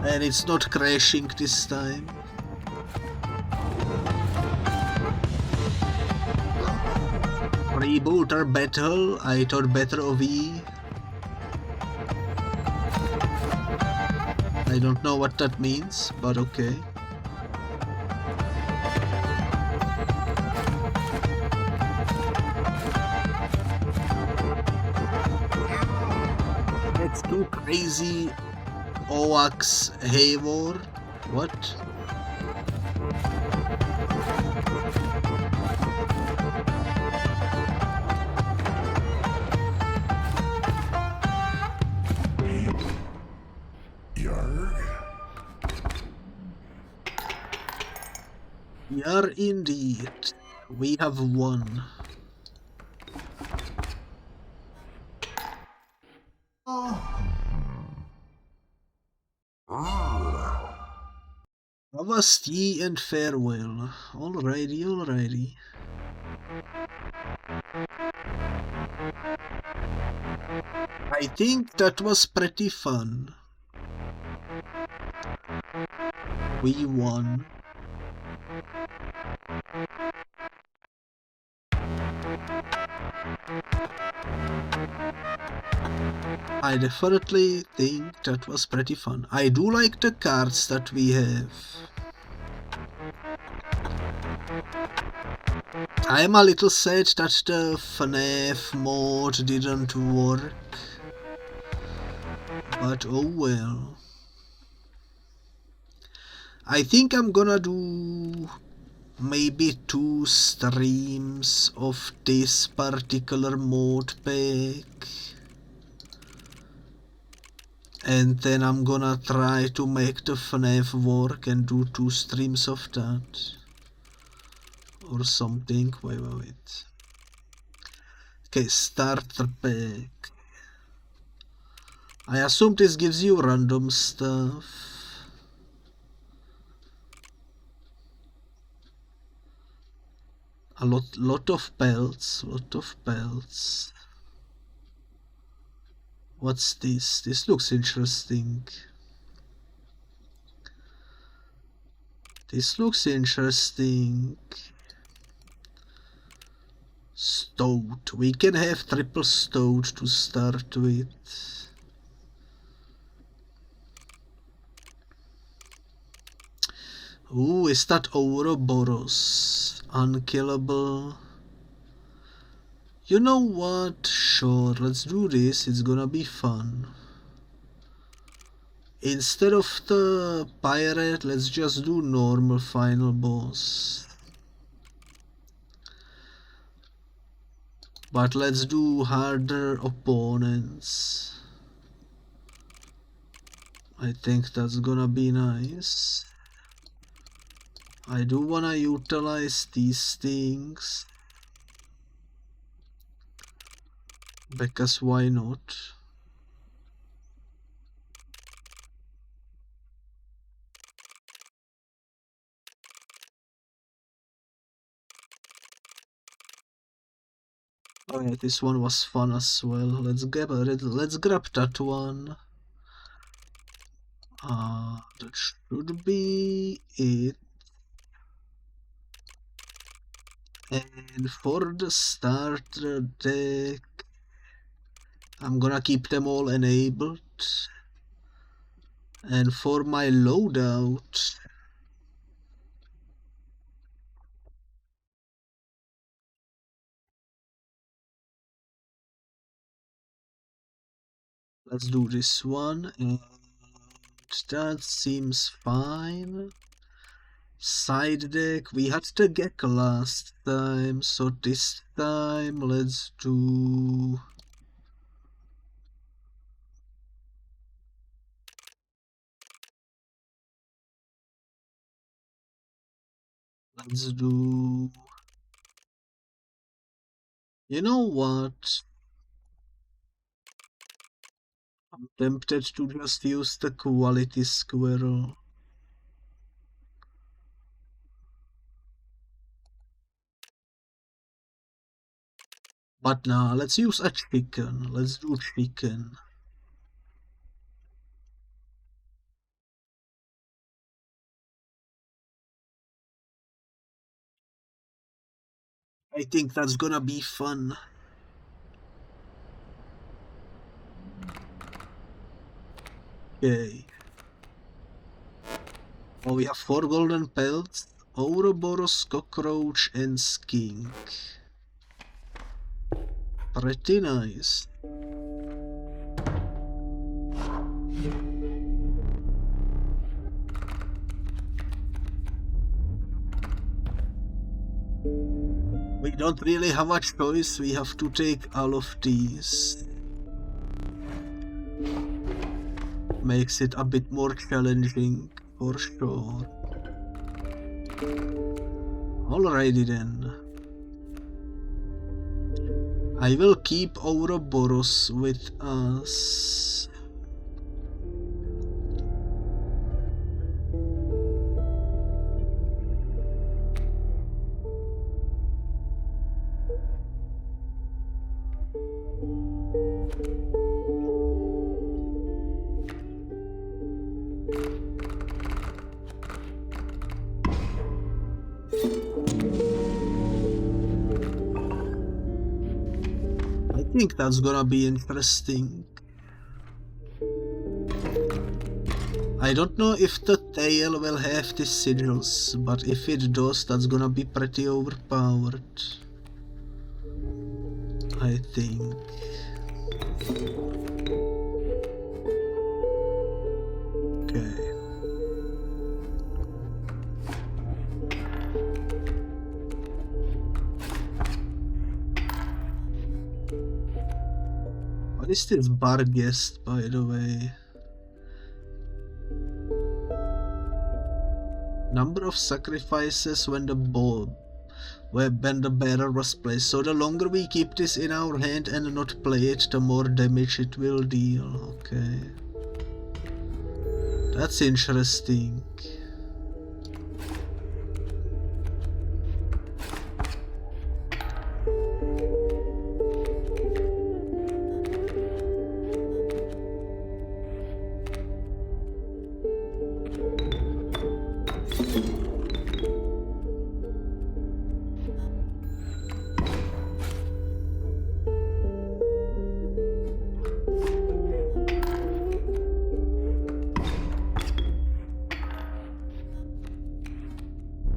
And it's not crashing this time. Rebooter battle, I thought better of E. I don't know what that means, but okay. Let's do crazy Oax Hayward. What? Yar indeed. We have won. Avast and farewell. Alrighty. I think that was pretty fun. We won. I definitely think that was pretty fun. I do like the cards that we have. I am a little sad that the FNAF mode didn't work. But oh well. I think I'm gonna do maybe 2 streams of this particular Modpack. And then I'm gonna try to make the FNAF work and do 2 streams of that. Or something. Wait. Okay, starter pack. I assume this gives you random stuff. A lot of belts. What's this? This looks interesting. Stout. We can have triple stout to start with. Ooh, is that Ouroboros? Unkillable. You know what? Sure, let's do this. It's gonna be fun. Instead of the pirate, let's just do normal final boss. But let's do harder opponents. I think that's gonna be nice. I do wanna utilize these things. Because why not? Oh yeah, this one was fun as well. Let's grab that one. That should be it. And for the starter deck, I'm gonna keep them all enabled. And for my loadout, let's do this one, and that seems fine. Side deck, we had the Gek last time, so this time let's do... You know what? I'm tempted to just use the quality squirrel. But nah, let's use a chicken. Let's do chicken. I think that's gonna be fun. Okay. Oh, we have 4 golden pelts, Ouroboros, cockroach, and skink. Pretty nice. We don't really have a choice, we have to take all of these. Makes it a bit more challenging, for sure. Alrighty then. I will keep Ouroboros with us. I think that's gonna be interesting. I don't know if the tail will have the sigils, but if it does, that's gonna be pretty overpowered. I think. Okay. What is this bar guest, by the way? Number of sacrifices when the barrel was placed. So the longer we keep this in our hand and not play it, the more damage it will deal. Okay. That's interesting.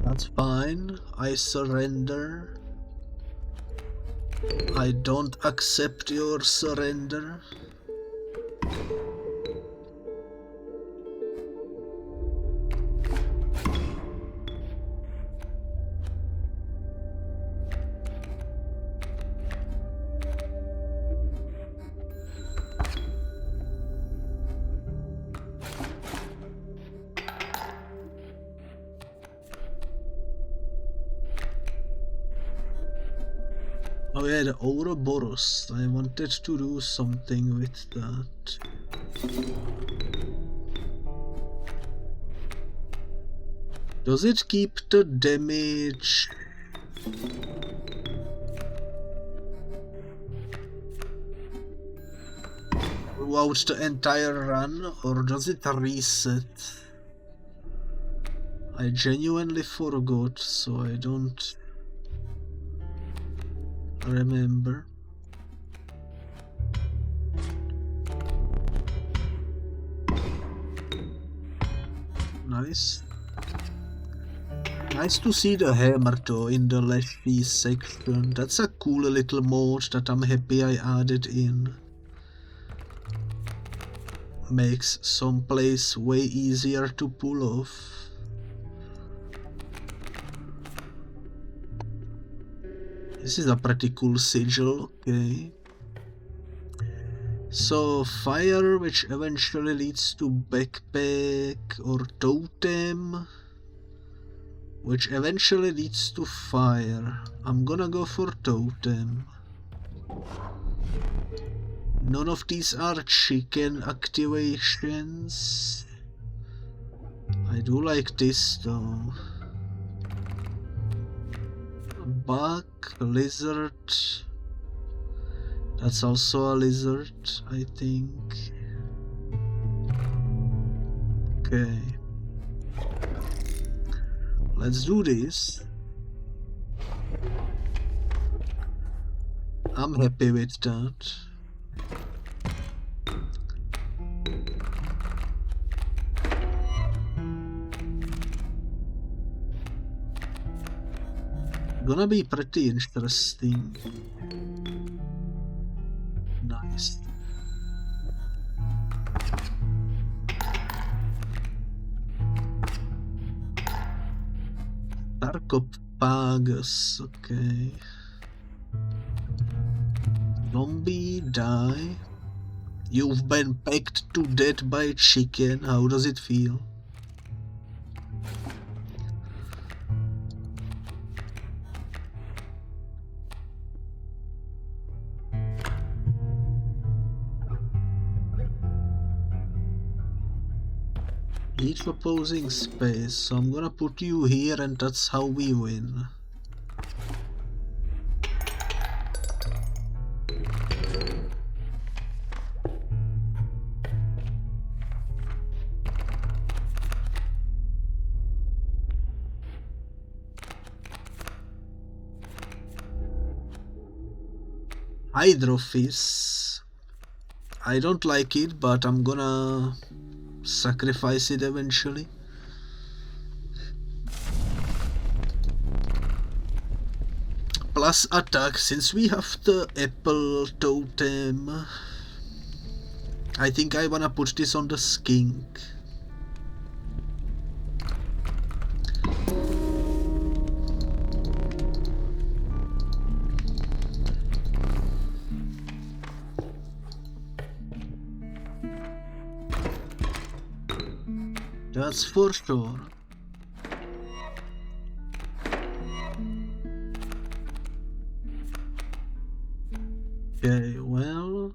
That's fine. I surrender. I don't accept your surrender. Oh yeah, the Ouroboros. I wanted to do something with that. Does it keep the damage? Throughout the entire run, or does it reset? I genuinely forgot, so I don't remember. Nice. Nice to see the hammer though in the lefty section. That's a cool little mod that I'm happy I added in. Makes some plays way easier to pull off. This is a pretty cool sigil, okay. So fire, which eventually leads to backpack, or totem, which eventually leads to fire. I'm gonna go for totem. None of these are chicken activations. I do like this though. Bug, lizard. That's also a lizard, I think. Okay. Let's do this. I'm happy with that. Gonna be pretty interesting. Nice. Sarcophagus, okay. Zombie, die. You've been pecked to death by a chicken. How does it feel? Each opposing space, so I'm gonna put you here and that's how we win. Hydrophis. I don't like it, but I'm gonna sacrifice it eventually. Plus attack, since we have the apple totem. I think I wanna put this on the skink. That's for sure. Okay, well...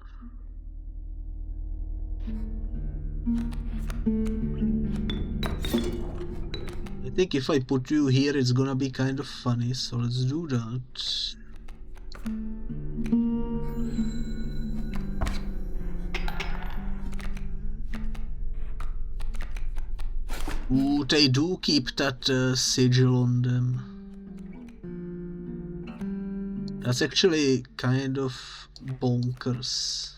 I think if I put you here it's gonna be kind of funny, so let's do that. Ooh, they do keep that sigil on them. That's actually kind of bonkers.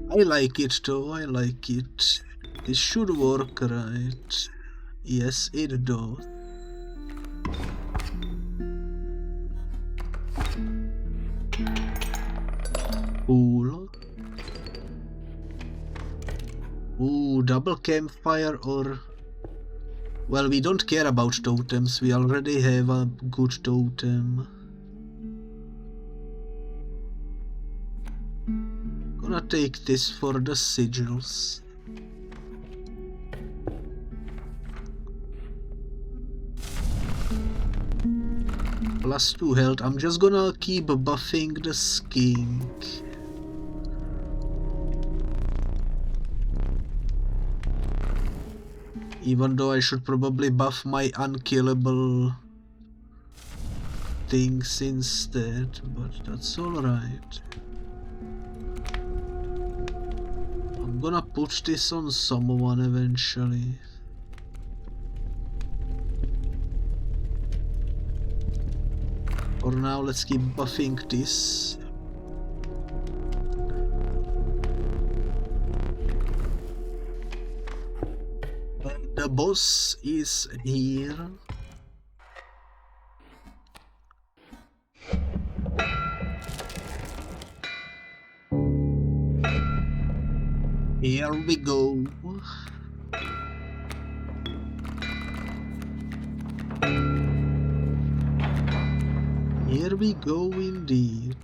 I like it though, I like it. This should work right. Yes, it does. Cool. Ooh, double campfire or... Well, we don't care about totems, we already have a good totem. Gonna take this for the sigils. +2 health. I'm just gonna keep buffing the skink. Even though I should probably buff my unkillable things instead, but that's alright. I'm gonna put this on someone eventually. For now, let's keep buffing this. And the boss is here. Here we go. Here we go indeed.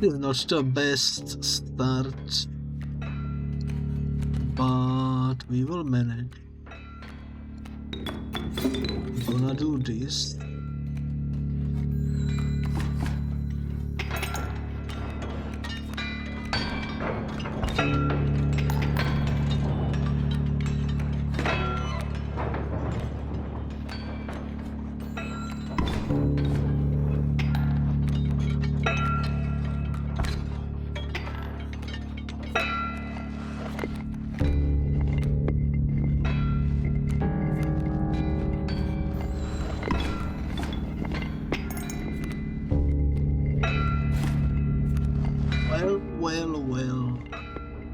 This is not the best start, but we will manage. I'm gonna do this. Well.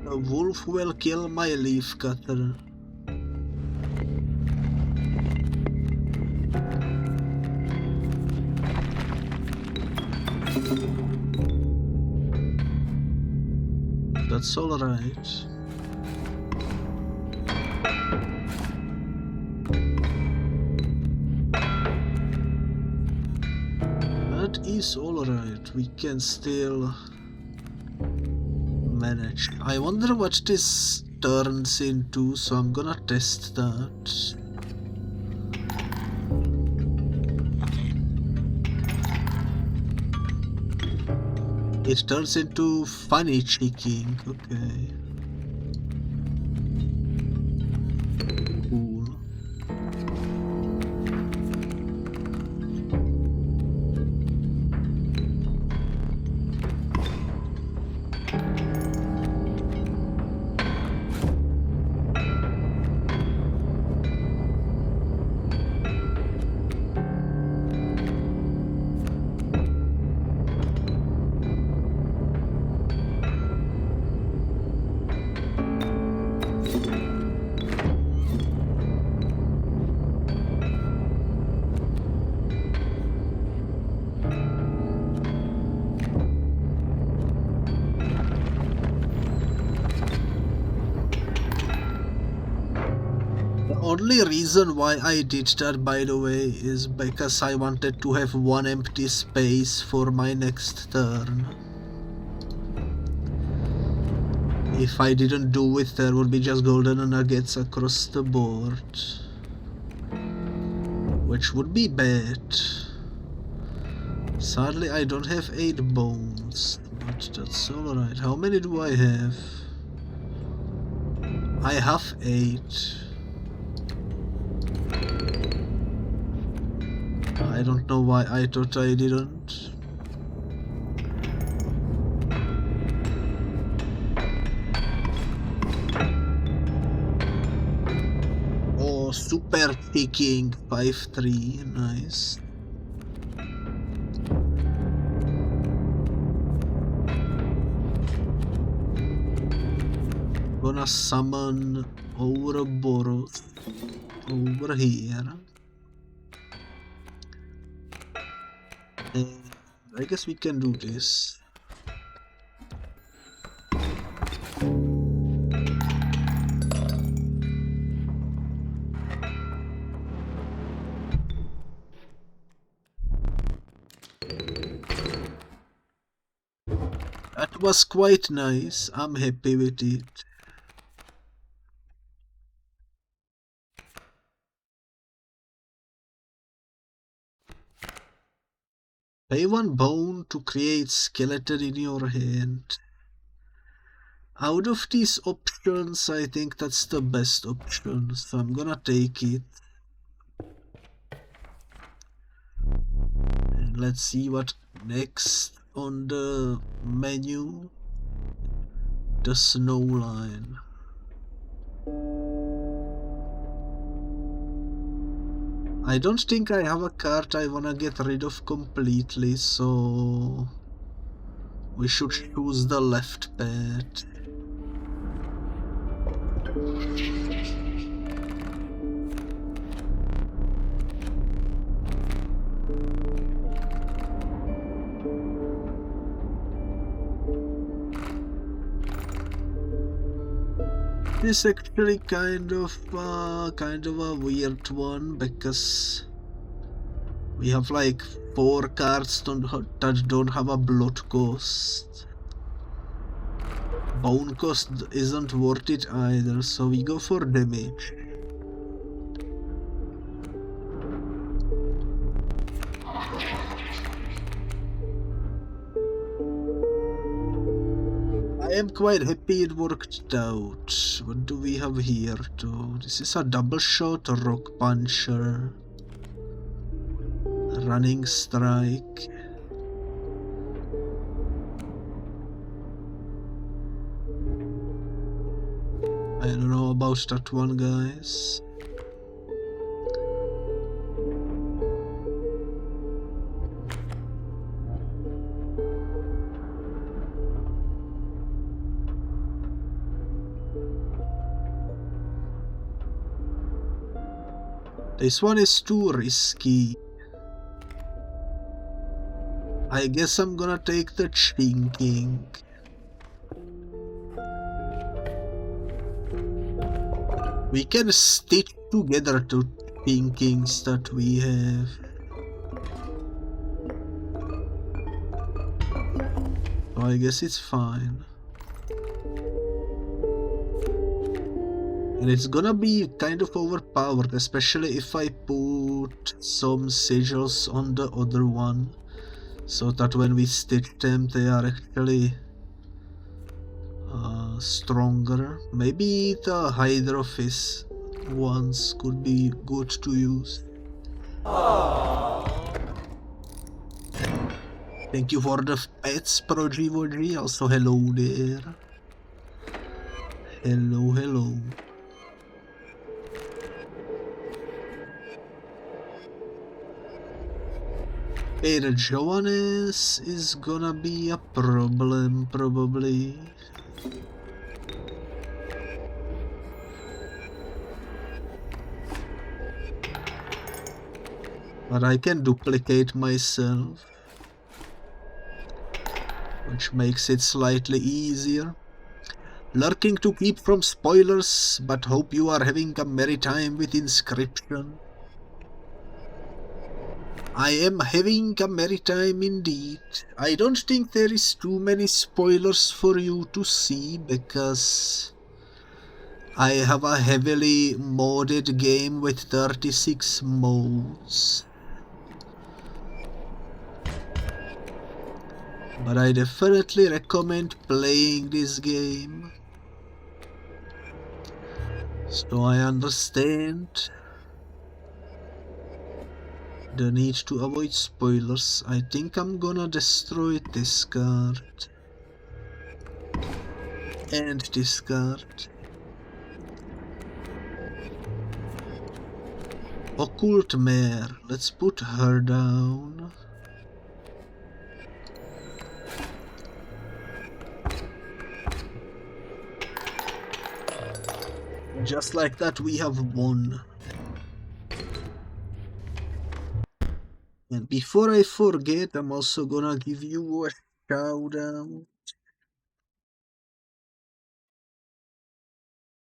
A wolf will kill my leaf cutter. That's alright. That is alright. We can still manage. I wonder what this turns into, so I'm gonna test that. It turns into funny chicken, okay. Cool. Only reason why I did that, by the way, is because I wanted to have one empty space for my next turn. If I didn't do it, there would be just golden nuggets across the board, which would be bad. Sadly, I don't have 8 bones, but that's alright. How many do I have? I have 8. I don't know why I thought I didn't. Oh, super picking 5-3, nice. Gonna summon Ouroboros over here. And I guess we can do this. That was quite nice. I'm happy with it. Pay 1 bone to create skeleton in your hand. Out of these options, I think that's the best option, so I'm gonna take it. And let's see what next on the menu. The Snowline. I don't think I have a card I wanna get rid of completely, so we should choose the left pad. This is actually kind of a weird one, because we have like 4 cards that don't have a blood cost. Bone cost isn't worth it either, so we go for damage. I am quite happy it worked out. What do we have here too? This is a double shot, rock puncher, running strike. I don't know about that one, guys. This one is too risky. I guess I'm gonna take the chinking. We can stitch together two chinkings that we have. So I guess it's fine. And it's gonna be kind of overpowered, especially if I put some sigils on the other one, so that when we stitch them they are actually stronger. Maybe the Hydrophis ones could be good to use. Thank you for the pets, Projivoji. Also hello there. Hello. Hey, the Johannes is gonna be a problem, probably. But I can duplicate myself, which makes it slightly easier. Lurking to keep from spoilers, but hope you are having a merry time with Inscryption. I am having a merry time indeed. I don't think there is too many spoilers for you to see, because I have a heavily modded game with 36 modes. But I definitely recommend playing this game. So I understand the need to avoid spoilers. I think I'm gonna destroy this card. And this card. Occult Mare. Let's put her down. Just like that, we have won. And before I forget, I'm also gonna give you a shout out.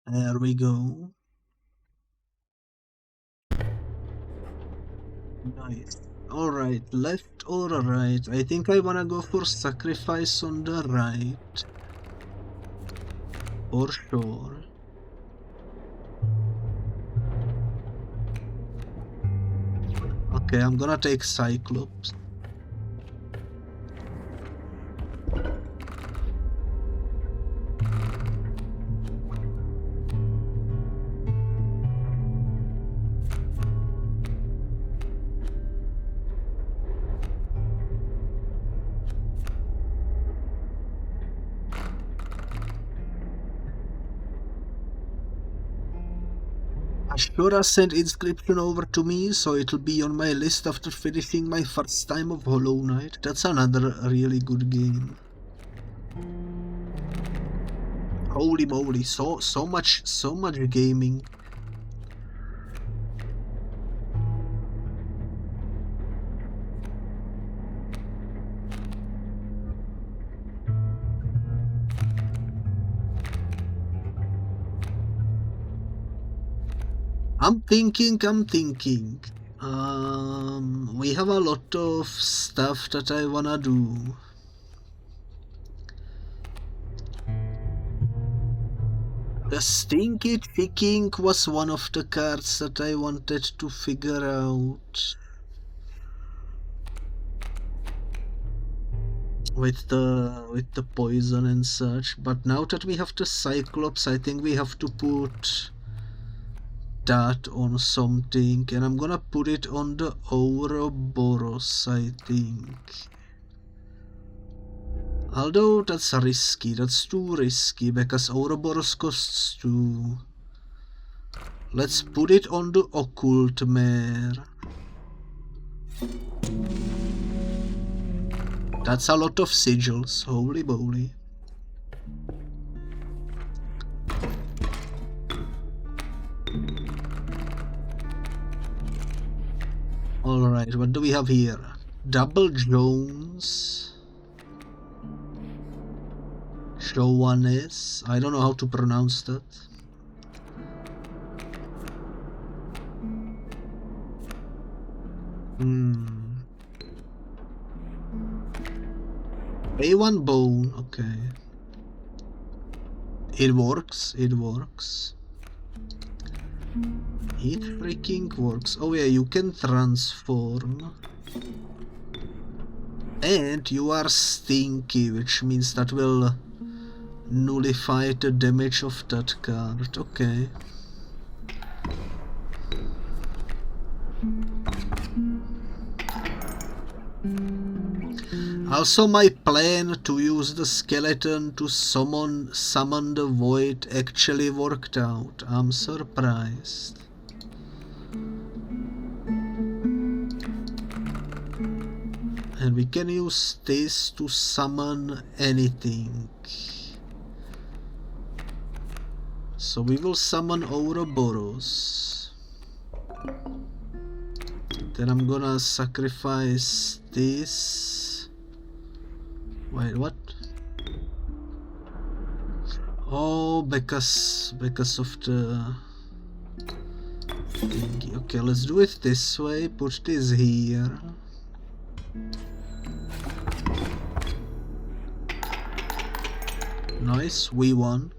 There we go. Nice. Alright, left or right? I think I wanna go for sacrifice on the right. For sure. Okay, I'm gonna take Cyclops. Ashura sent Inscryption over to me, so it'll be on my list after finishing my first time of Hollow Knight. That's another really good game. Holy moly, so much gaming. I'm thinking. We have a lot of stuff that I wanna do. The Stinky Chicken was one of the cards that I wanted to figure out. With the poison and such, but now that we have the Cyclops, I think we have to put that on something, and I'm gonna put it on the Ouroboros, I think. Although that's risky, that's too risky, because Ouroboros costs 2. Let's put it on the Occult Mare. That's a lot of sigils, holy moly. Alright, what do we have here? Double Jones. Showanes. I don't know how to pronounce that. A1 bone, okay. It works. It freaking works. Oh yeah, you can transform. And you are stinky, which means that will nullify the damage of that card. Okay. Also, my plan to use the skeleton to summon the void actually worked out. I'm surprised. And we can use this to summon anything. So we will summon Ouroboros. Then I'm gonna sacrifice this. Wait, what? Oh, because of the thingy. Okay, let's do it this way. Put this here. Nice, we won.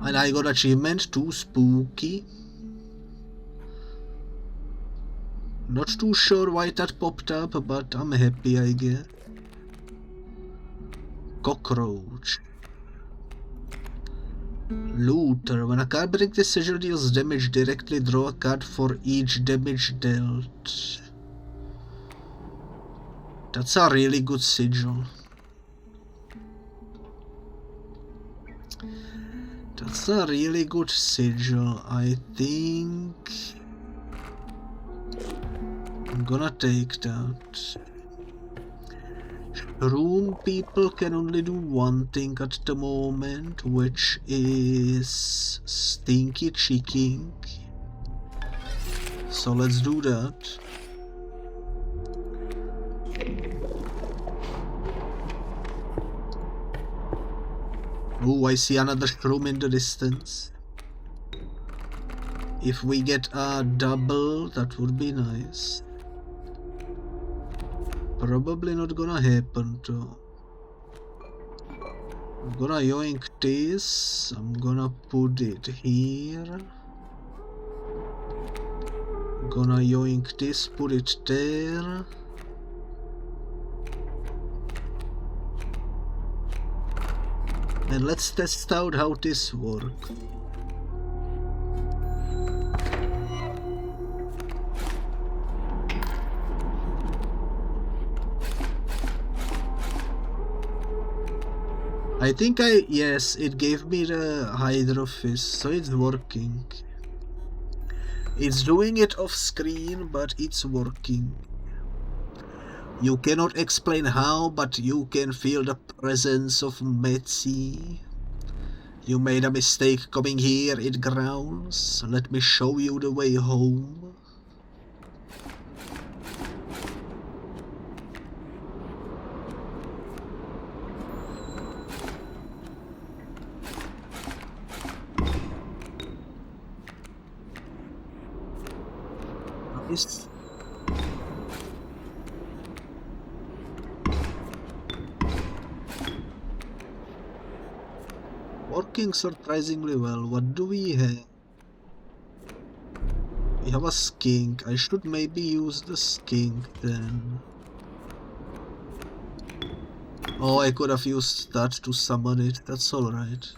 And I got achievement, too spooky. Not too sure why that popped up, but I'm happy, I guess. Cockroach. Looter. When a card breaks the sigil deals damage, directly draw a card for each damage dealt. That's a really good sigil. That's a really good sigil, I think. I'm gonna take that. Room people can only do one thing at the moment, which is Stinky Chicken. So let's do that. Oh, I see another shroom in the distance. If we get a double, that would be nice. Probably not gonna happen though. I'm gonna yoink this. I'm gonna put it here. Gonna yoink this, put it there. And let's test out how this works. I think yes, it gave me the Hydrofish, so it's working. It's doing it off screen, but it's working. You cannot explain how, but you can feel the presence of Metzi. You made a mistake coming here, it growls. Let me show you the way home. Nice. Working surprisingly well. What do we have? We have a skink. I should maybe use the skink then. Oh, I could have used that to summon it. That's alright.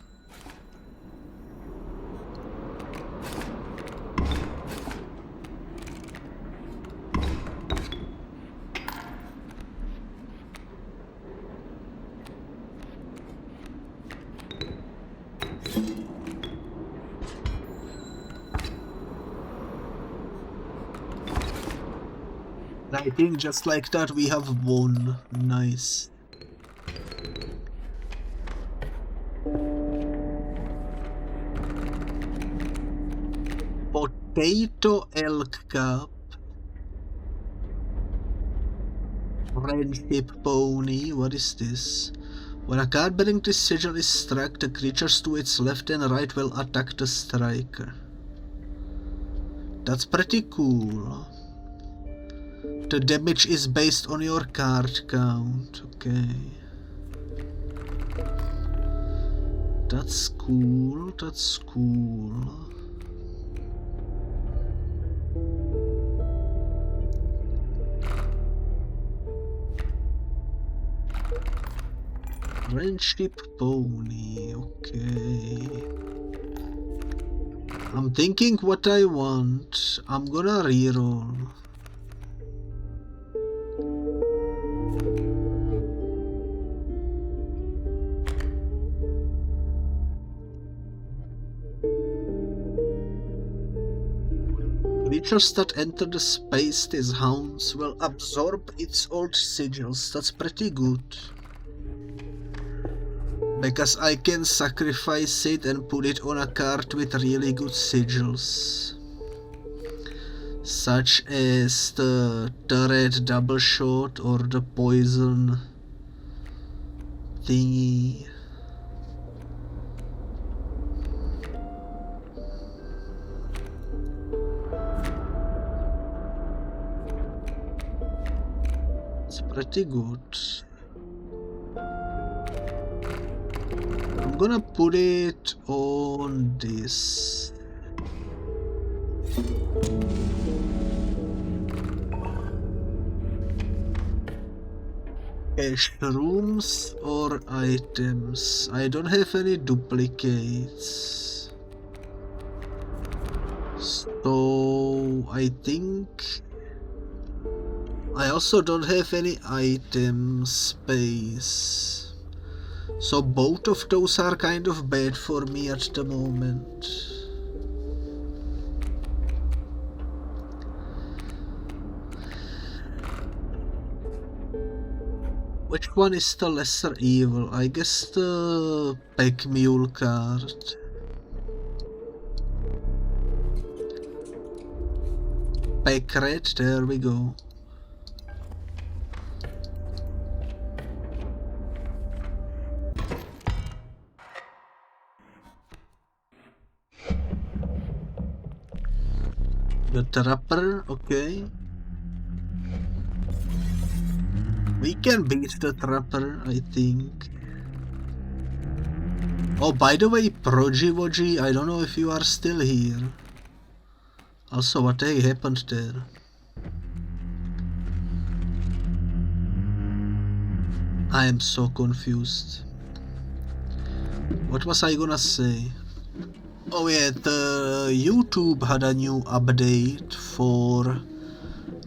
I think just like that we have won. Nice. Potato elk cup. Friendship pony. What is this? When a card bearing this sigil is struck, the creatures to its left and right will attack the striker. That's pretty cool. The damage is based on your card count. Okay. That's cool. That's cool. Friendship pony. Okay. I'm thinking what I want. I'm gonna reroll. Creatures that enter the space these hounds will absorb its old sigils. That's pretty good. Because I can sacrifice it and put it on a card with really good sigils. Such as the turret double shot or the poison thingy. It's pretty good. I'm gonna put it on this. Shrooms or items? I don't have any duplicates. So I think I also don't have any item space. So both of those are kind of bad for me at the moment. Which one is the lesser evil? I guess the Pack Mule card. Pack Rat, there we go. The trapper, okay. We can beat the trapper, I think. Oh, by the way, Projivoji, I don't know if you are still here. Also, what the heck happened there? I am so confused. What was I gonna say? Oh yeah, the YouTube had a new update for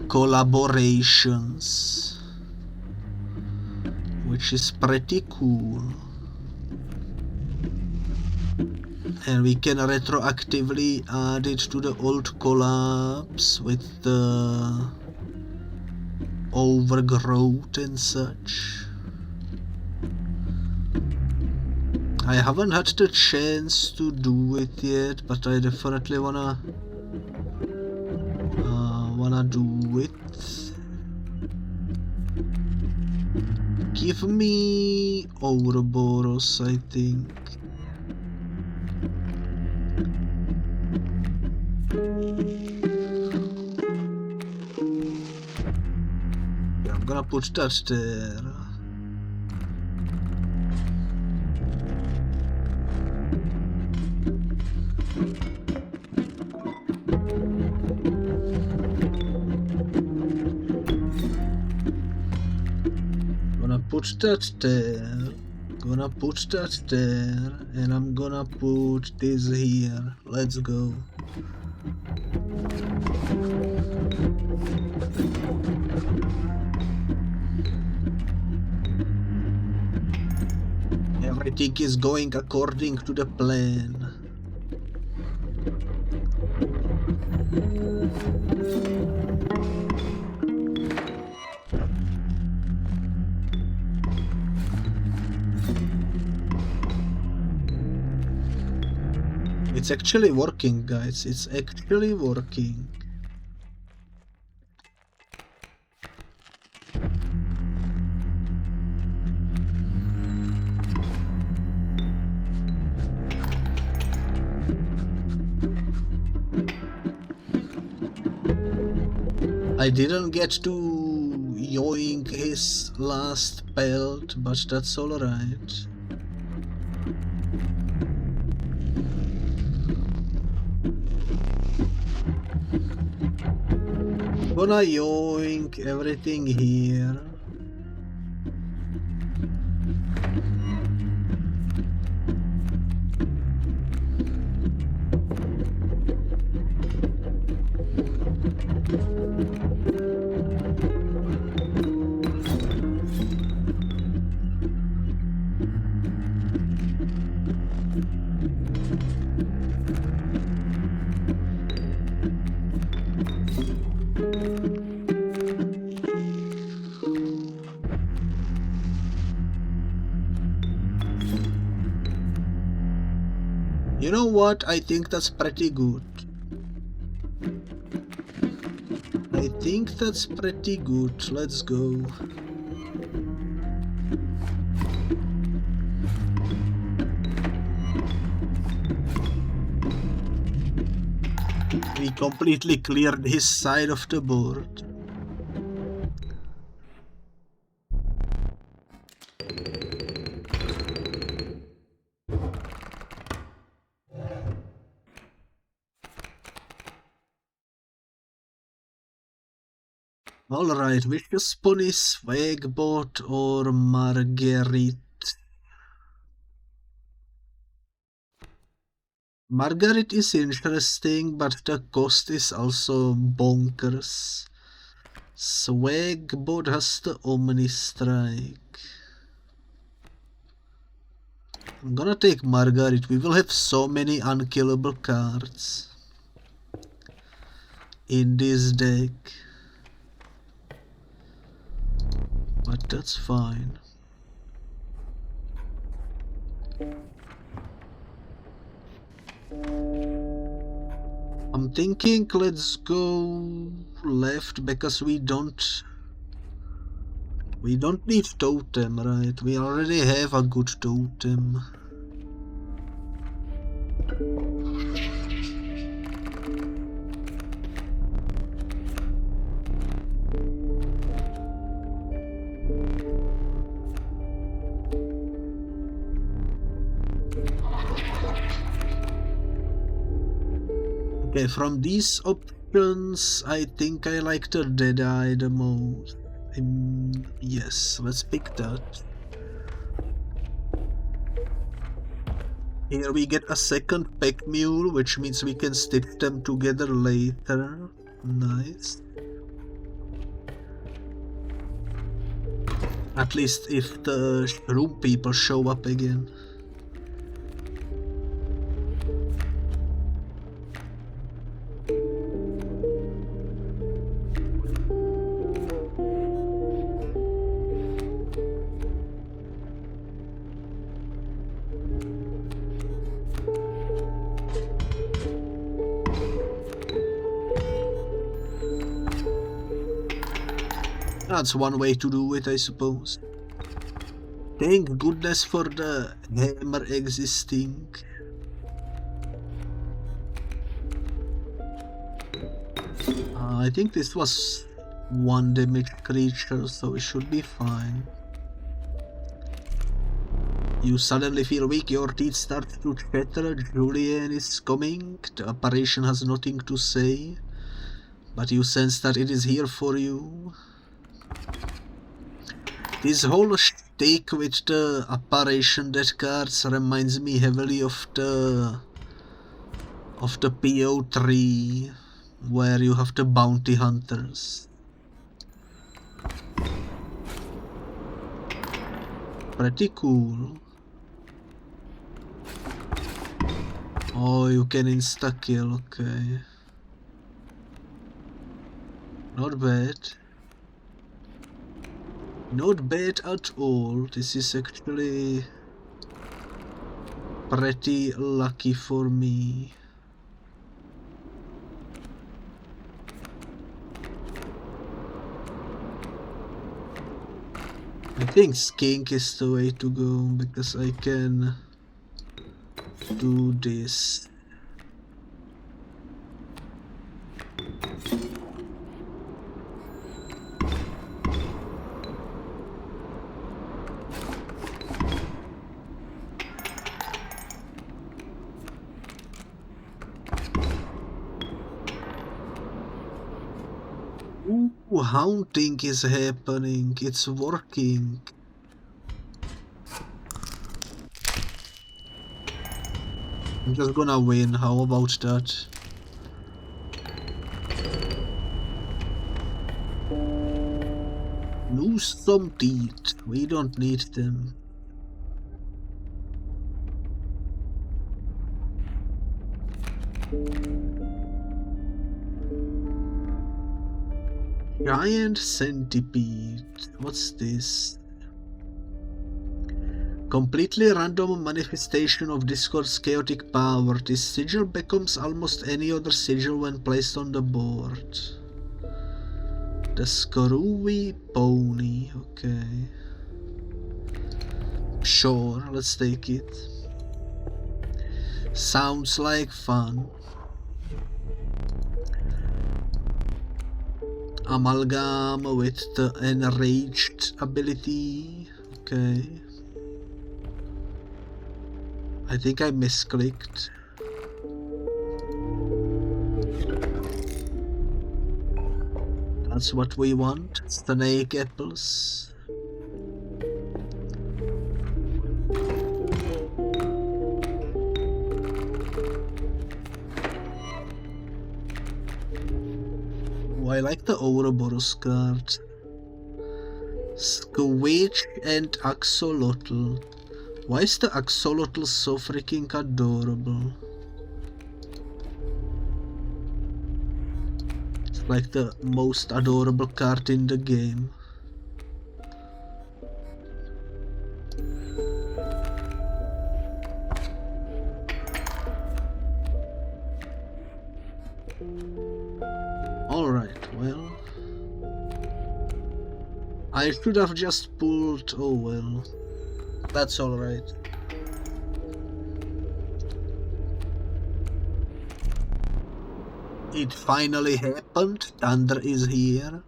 collaborations, which is pretty cool. And we can retroactively add it to the old collabs with the overgrowth and such. I haven't had the chance to do it yet, but I definitely wanna do it. Give me Ouroboros, I think. I'm gonna put that there. Put that there, gonna put that there, and I'm gonna put this here. Let's go. Everything is going according to the plan. It's actually working, guys. It's actually working. I didn't get to yoink his last pelt, but that's alright. Gonna yoink everything here. You know what? I think that's pretty good. I think that's pretty good. Let's go. We completely cleared his side of the board. Alright, Vicious Pony, Swagbot or Marguerite? Marguerite is interesting, but the cost is also bonkers. Swagbot has the Omni Strike. I'm gonna take Marguerite. We will have so many unkillable cards in this deck. But that's fine. I'm thinking let's go left because we don't need totem, right? We already have a good totem. Okay, from these options, I think I like the Deadeye the most. Yes, let's pick that. Here we get a second pack mule, which means we can stitch them together later. Nice. At least if the shroom people show up again. That's one way to do it, I suppose. Thank goodness for the hammer existing. I think this was 1 damage creature, so it should be fine. You suddenly feel weak, your teeth start to chatter, Julian is coming, the apparition has nothing to say, but you sense that it is here for you. This whole shtick with the apparition death cards reminds me heavily of the PO3, where you have the bounty hunters. Pretty cool. Oh, you can insta-kill, okay. Not bad. Not bad at all. This is actually pretty lucky for me. I think skink is the way to go because I can do this. Ooh, haunting is happening, it's working. I'm just gonna win, how about that? Lose some teeth, we don't need them. Giant centipede, what's this? Completely random manifestation of Discord's chaotic power. This sigil becomes almost any other sigil when placed on the board. The Screwy Pony, okay. Sure, let's take it. Sounds like fun. Amalgam with the Enraged ability, okay. I think I misclicked. That's what we want, snake apples. Oh, I like the Ouroboros card. Squitch and Axolotl. Why is the Axolotl so freaking adorable? It's like the most adorable card in the game. Alright, well. I should have just pulled... oh well. That's alright. It finally happened. Thunder is here.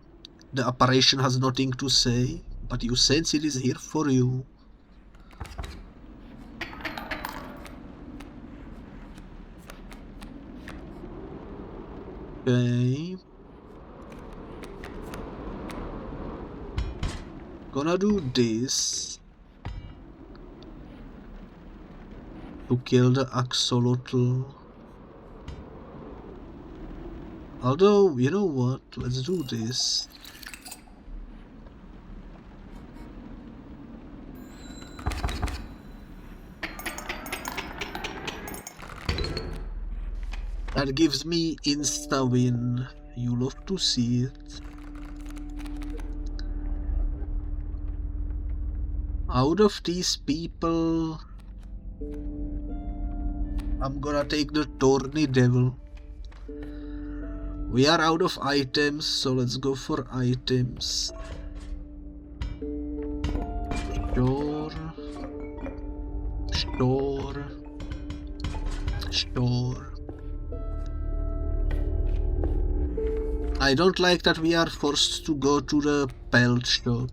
The apparition has nothing to say, but you sense it is here for you. Okay. Gonna do this to kill the axolotl. Although, you know what? Let's do this. That gives me insta-win. You love to see it. Out of these people, I'm gonna take the Thorny Devil. We are out of items, so let's go for items. Sure. I don't like that we are forced to go to the pelt shop.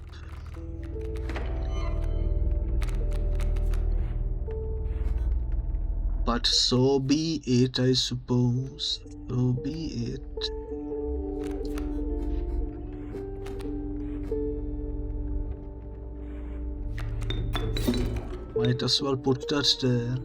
But so be it, I suppose. So be it. Might as well put that there.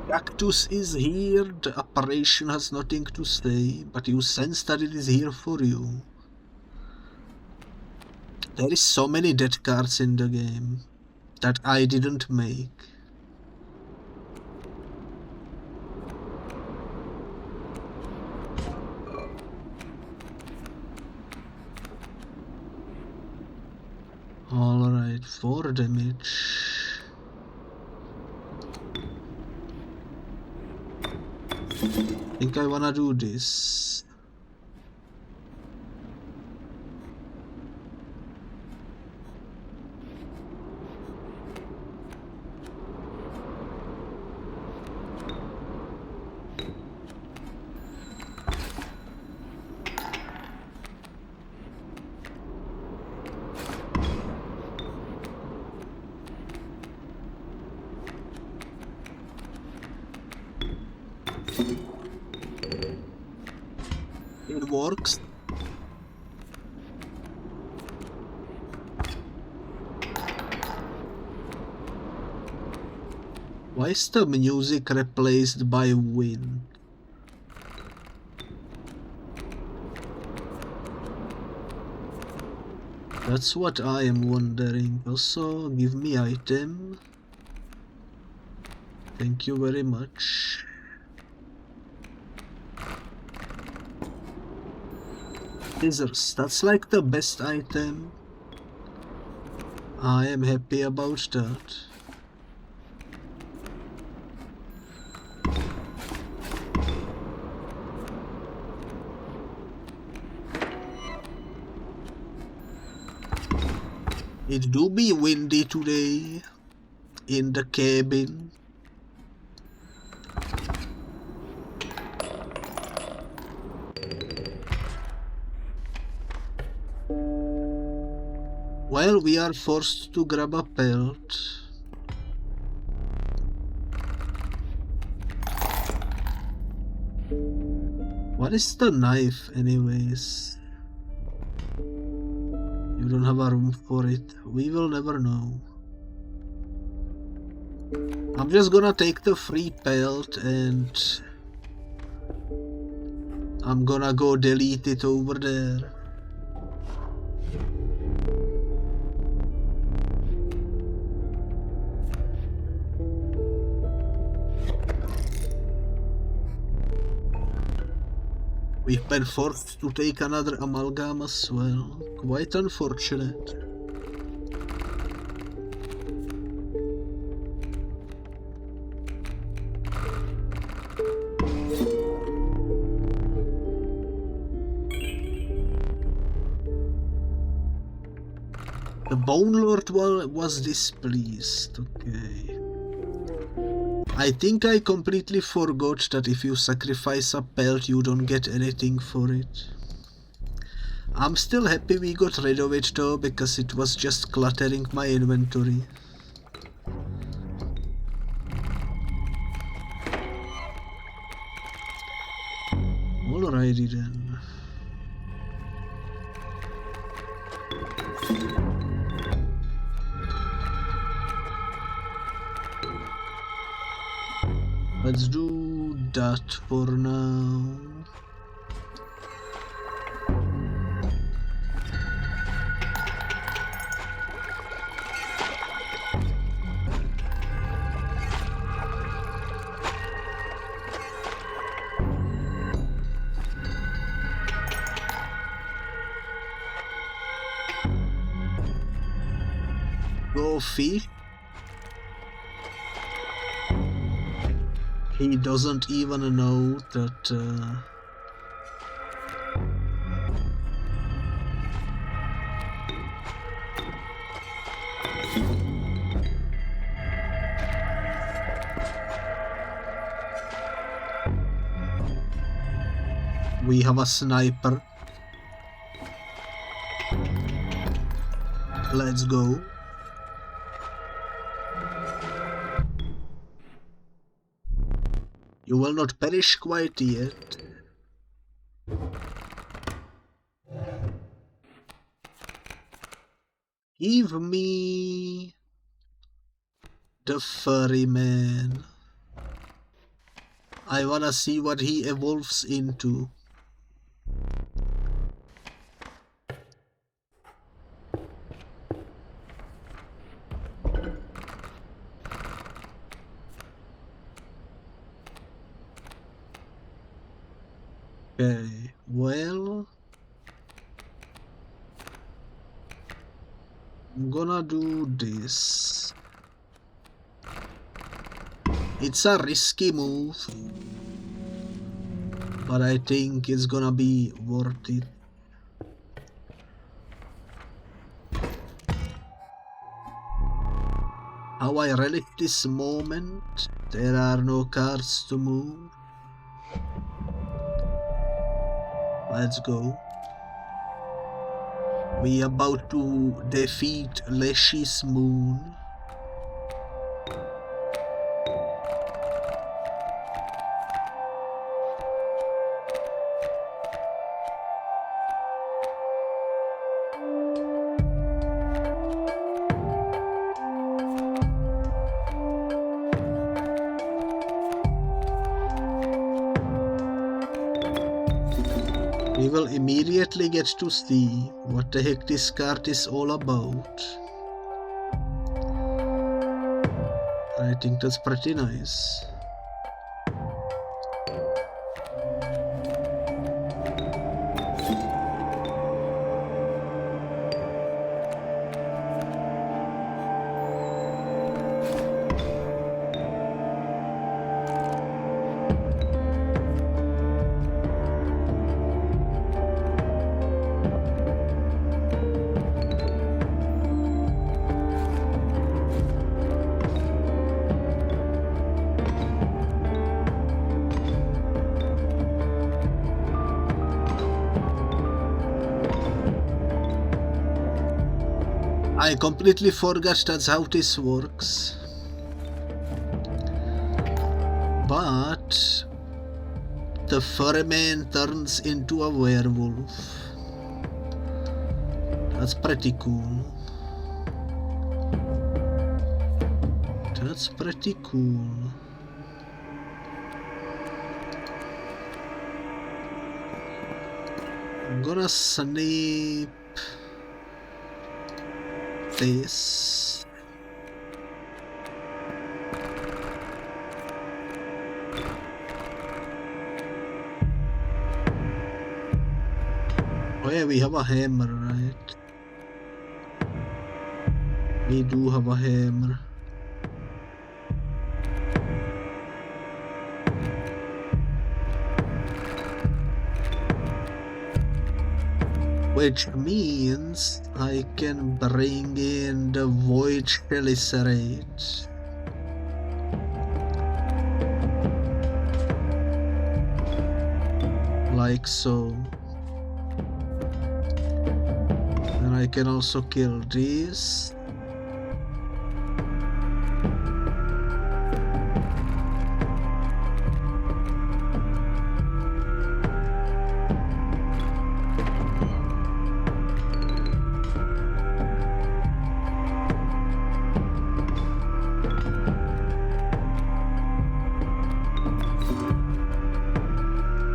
Cactus is here, the apparition has nothing to say, but you sense that it is here for you. There is so many dead cards in the game that I didn't make. Alright, 4 damage. I think I wanna do this. It works. Why is the music replaced by wind? That's what I am wondering. Also, give me item. Thank you very much. Scissors, that's like the best item. I am happy about that. It do be windy today in the cabin. Well, we are forced to grab a pelt. What is the knife anyways? You don't have a room for it. We will never know. I'm just gonna take the free pelt and I'm gonna go delete it over there. We've been forced to take another amalgam as well. Quite unfortunate. The Bone Lord was displeased. Okay. I think I completely forgot that if you sacrifice a pelt you don't get anything for it. I'm still happy we got rid of it though, because it was just cluttering my inventory. Alrighty then. Let's do that for now. Goofy. He doesn't even know that we have a sniper. Let's go. You will not perish quite yet. Give me the furry man. I wanna see what he evolves into. Okay, well, I'm gonna do this. It's a risky move, but I think it's gonna be worth it. How I relish this moment. There are no cards to move. Let's go. We about to defeat Leshy's moon. We will immediately get to see what the heck this card is all about. I think that's pretty nice. I completely forgot that's how this works. But the furry man turns into a werewolf. That's pretty cool. That's pretty cool. I'm gonna snip this. Oh yeah, we have a hammer, right? We do have a hammer. Which means I can bring in the Void Chelicerates. Like so. And I can also kill these.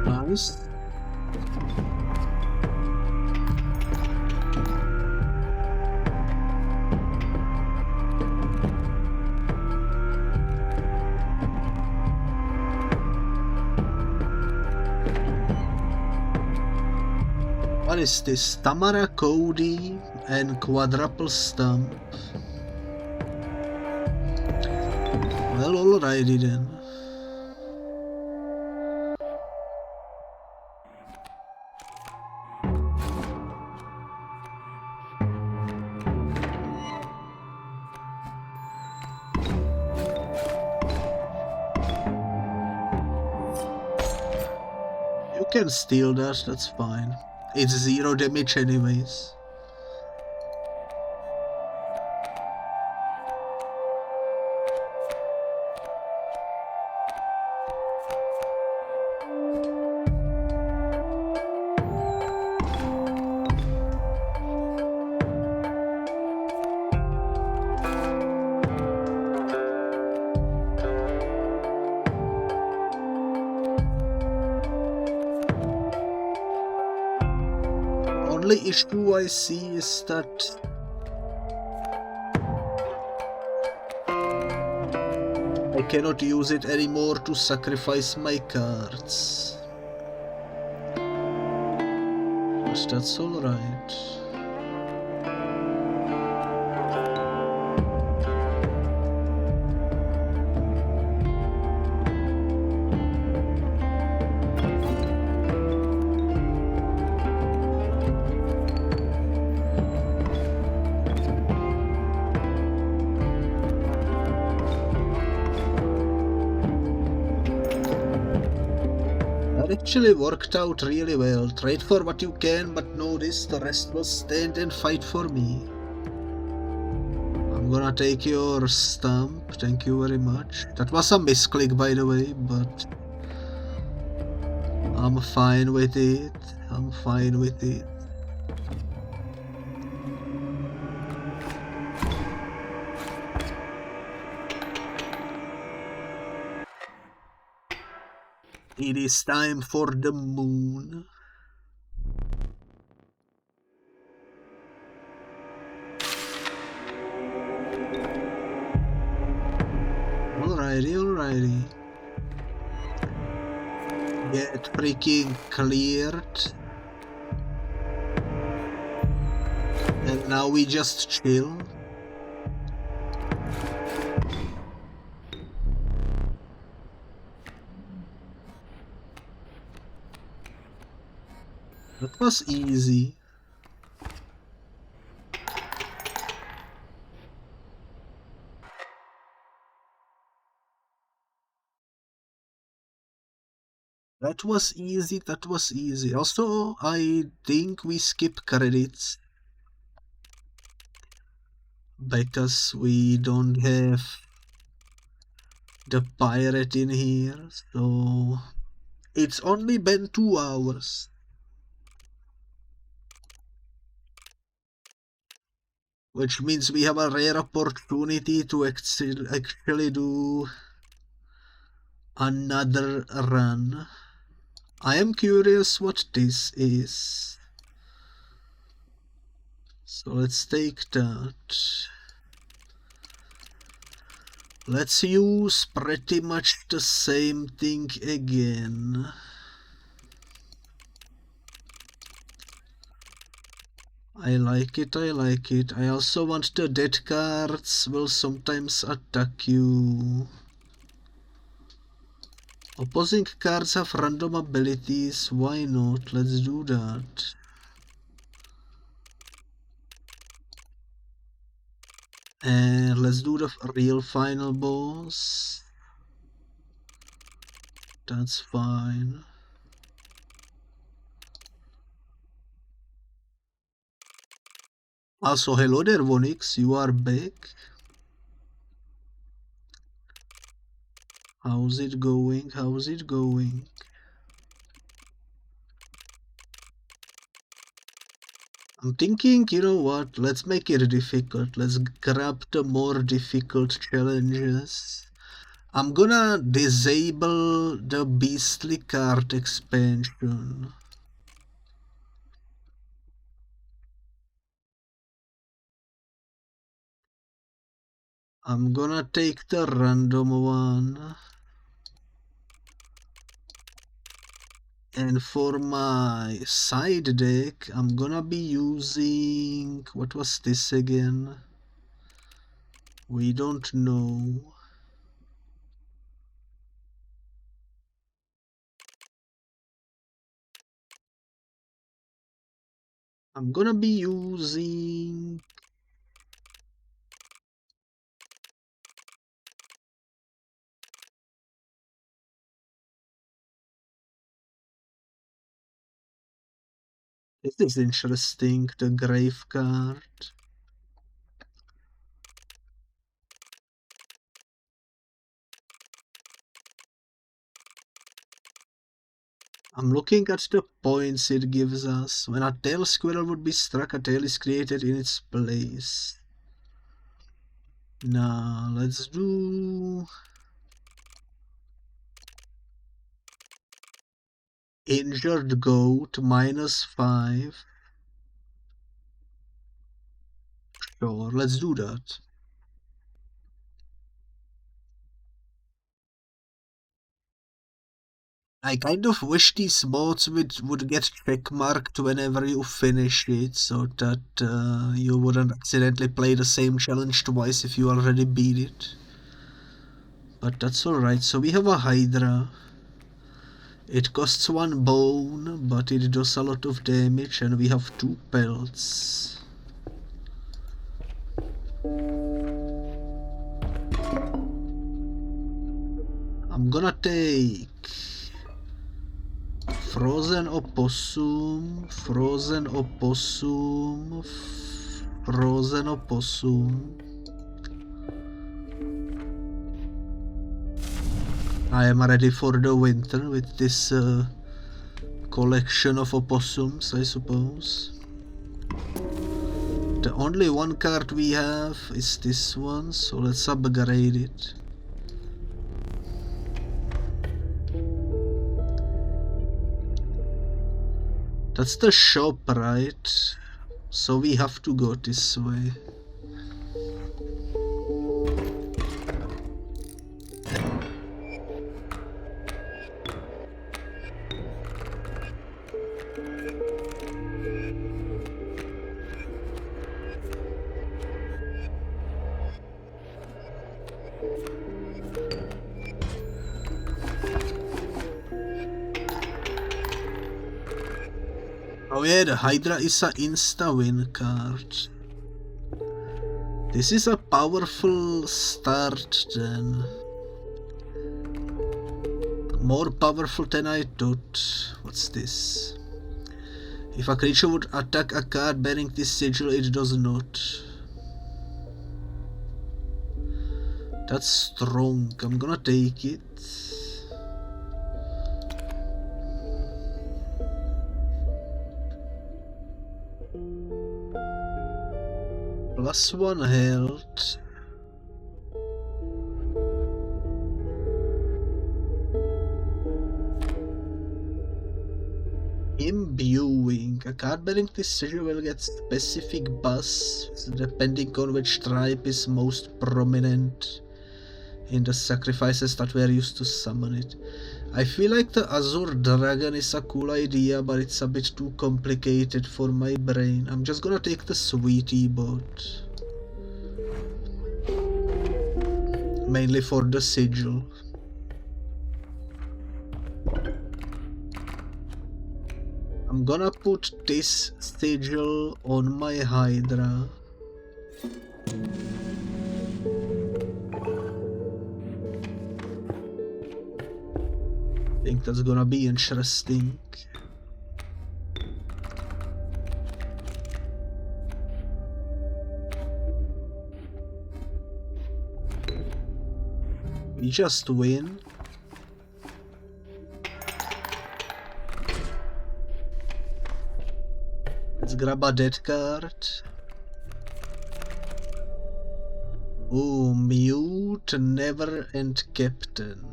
Nice. What is this? Tamara, Cody, and quadruple stump. Well, alrighty then. You can steal that, that's fine. It's 0 damage anyways. Only issue I see is that I cannot use it anymore to sacrifice my cards. But that's alright. Actually worked out really well. Trade for what you can, but know this, the rest will stand and fight for me. I'm gonna take your stump, thank you very much. That was a misclick by the way, but I'm fine with it. I'm fine with it. It is time for the moon. Alrighty, alrighty. Get freaking cleared. And now we just chill. That was easy. That was easy, that was easy. Also, I think we skip credits. Because we don't have the pirate in here, so it's only been 2 hours. Which means we have a rare opportunity to actually do another run. I am curious what this is. So let's take that. Let's use pretty much the same thing again. I like it, I like it. I also want the dead cards will sometimes attack you. Opposing cards have random abilities, why not? Let's do that. And let's do the real final boss. That's fine. Also, hello there, Vonix, you are back. How's it going? How's it going? I'm thinking, you know what, let's make it difficult. Let's grab the more difficult challenges. I'm gonna disable the beastly card expansion. I'm gonna take the random one. And for my side deck, I'm gonna be using... what was this again? We don't know. I'm gonna be using... this is interesting, the grave card. I'm looking at the points it gives us. When a tail squirrel would be struck, a tail is created in its place. Now, let's do... injured goat, -5. Sure, let's do that. I kind of wish these mods would get checkmarked whenever you finish it, so that you wouldn't accidentally play the same challenge twice if you already beat it. But that's alright, so we have a Hydra. It costs 1 bone, but it does a lot of damage, and we have 2 pelts. I'm gonna take frozen opossum, frozen opossum, frozen opossum. I am ready for the winter with this collection of opossums, I suppose. The only one card we have is this one, so let's upgrade it. That's the shop, right? So we have to go this way. Oh yeah, the Hydra is a insta-win card. This is a powerful start then. More powerful than I thought. What's this? If a creature would attack a card bearing this sigil, it does not. That's strong. I'm gonna take it. +1 health. Imbuing. A card bearing this sigil will get specific buffs depending on which tribe is most prominent in the sacrifices that were used to summon it. I feel like the Azure Dragon is a cool idea, but it's a bit too complicated for my brain. I'm just gonna take the Sweetie bot. Mainly for the sigil. I'm gonna put this sigil on my Hydra. I think that's gonna be interesting. We just win. Let's grab a dead card. Oh, mute, never, and captain.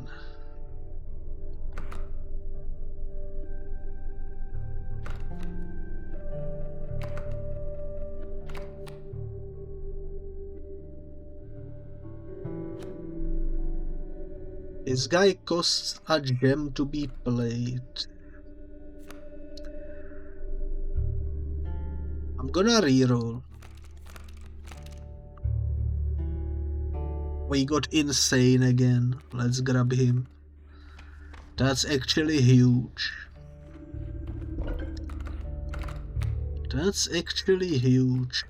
This guy costs a gem to be played. I'm gonna reroll. We got insane again. Let's grab him. That's actually huge. That's actually huge.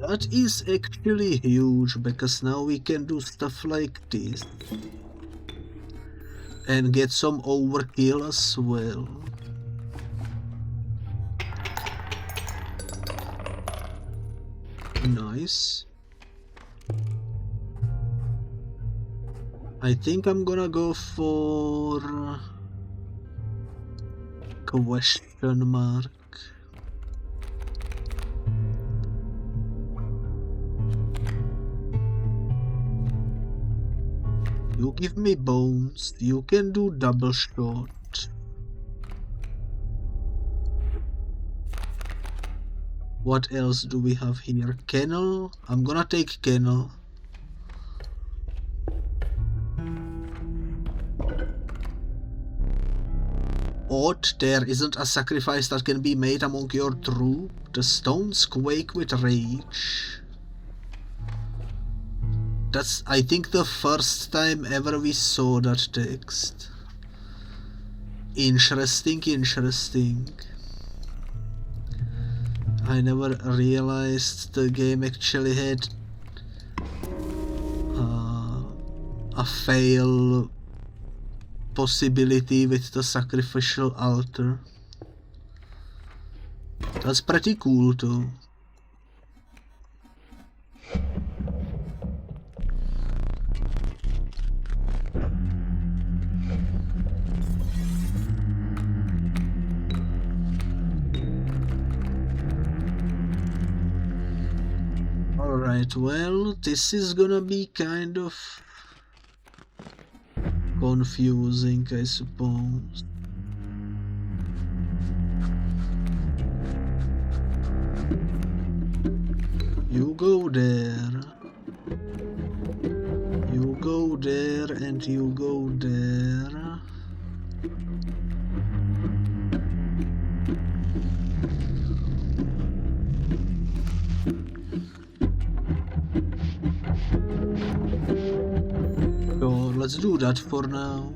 That is actually huge, because now we can do stuff like this. And get some overkill as well. Nice. I think I'm gonna go for question mark. You give me bones, you can do double shot. What else do we have here? Kennel? I'm gonna take Kennel. Odd, there isn't a sacrifice that can be made among your troop. The stones quake with rage. That's, I think, the first time ever we saw that text. Interesting, interesting. I never realized the game actually had a fail possibility with the sacrificial altar. That's pretty cool too. Alright, well, this is gonna be kind of confusing, I suppose. You go there. You go there and you go there. So let's do that for now.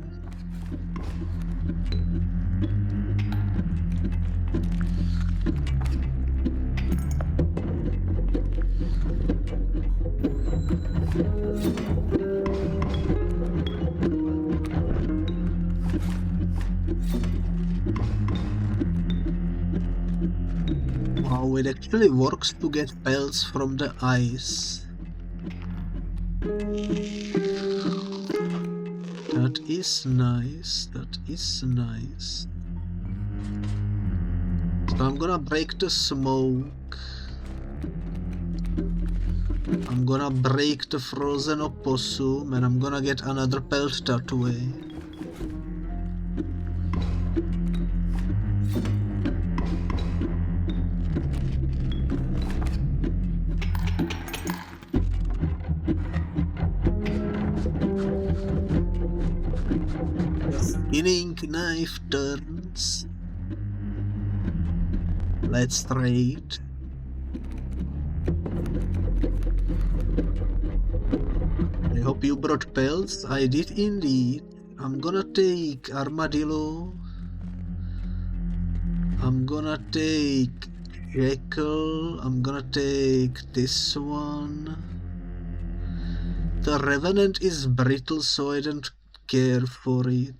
Wow, it actually works to get pelts from the ice. That is nice, that is nice. So I'm gonna break the smoke. I'm gonna break the frozen opossum and I'm gonna get another pelt that way. Spinning knife turns. Let's trade. I hope you brought pelts. I did indeed. I'm gonna take armadillo. I'm gonna take jackal. I'm gonna take this one. The Revenant is brittle, so I don't care for it.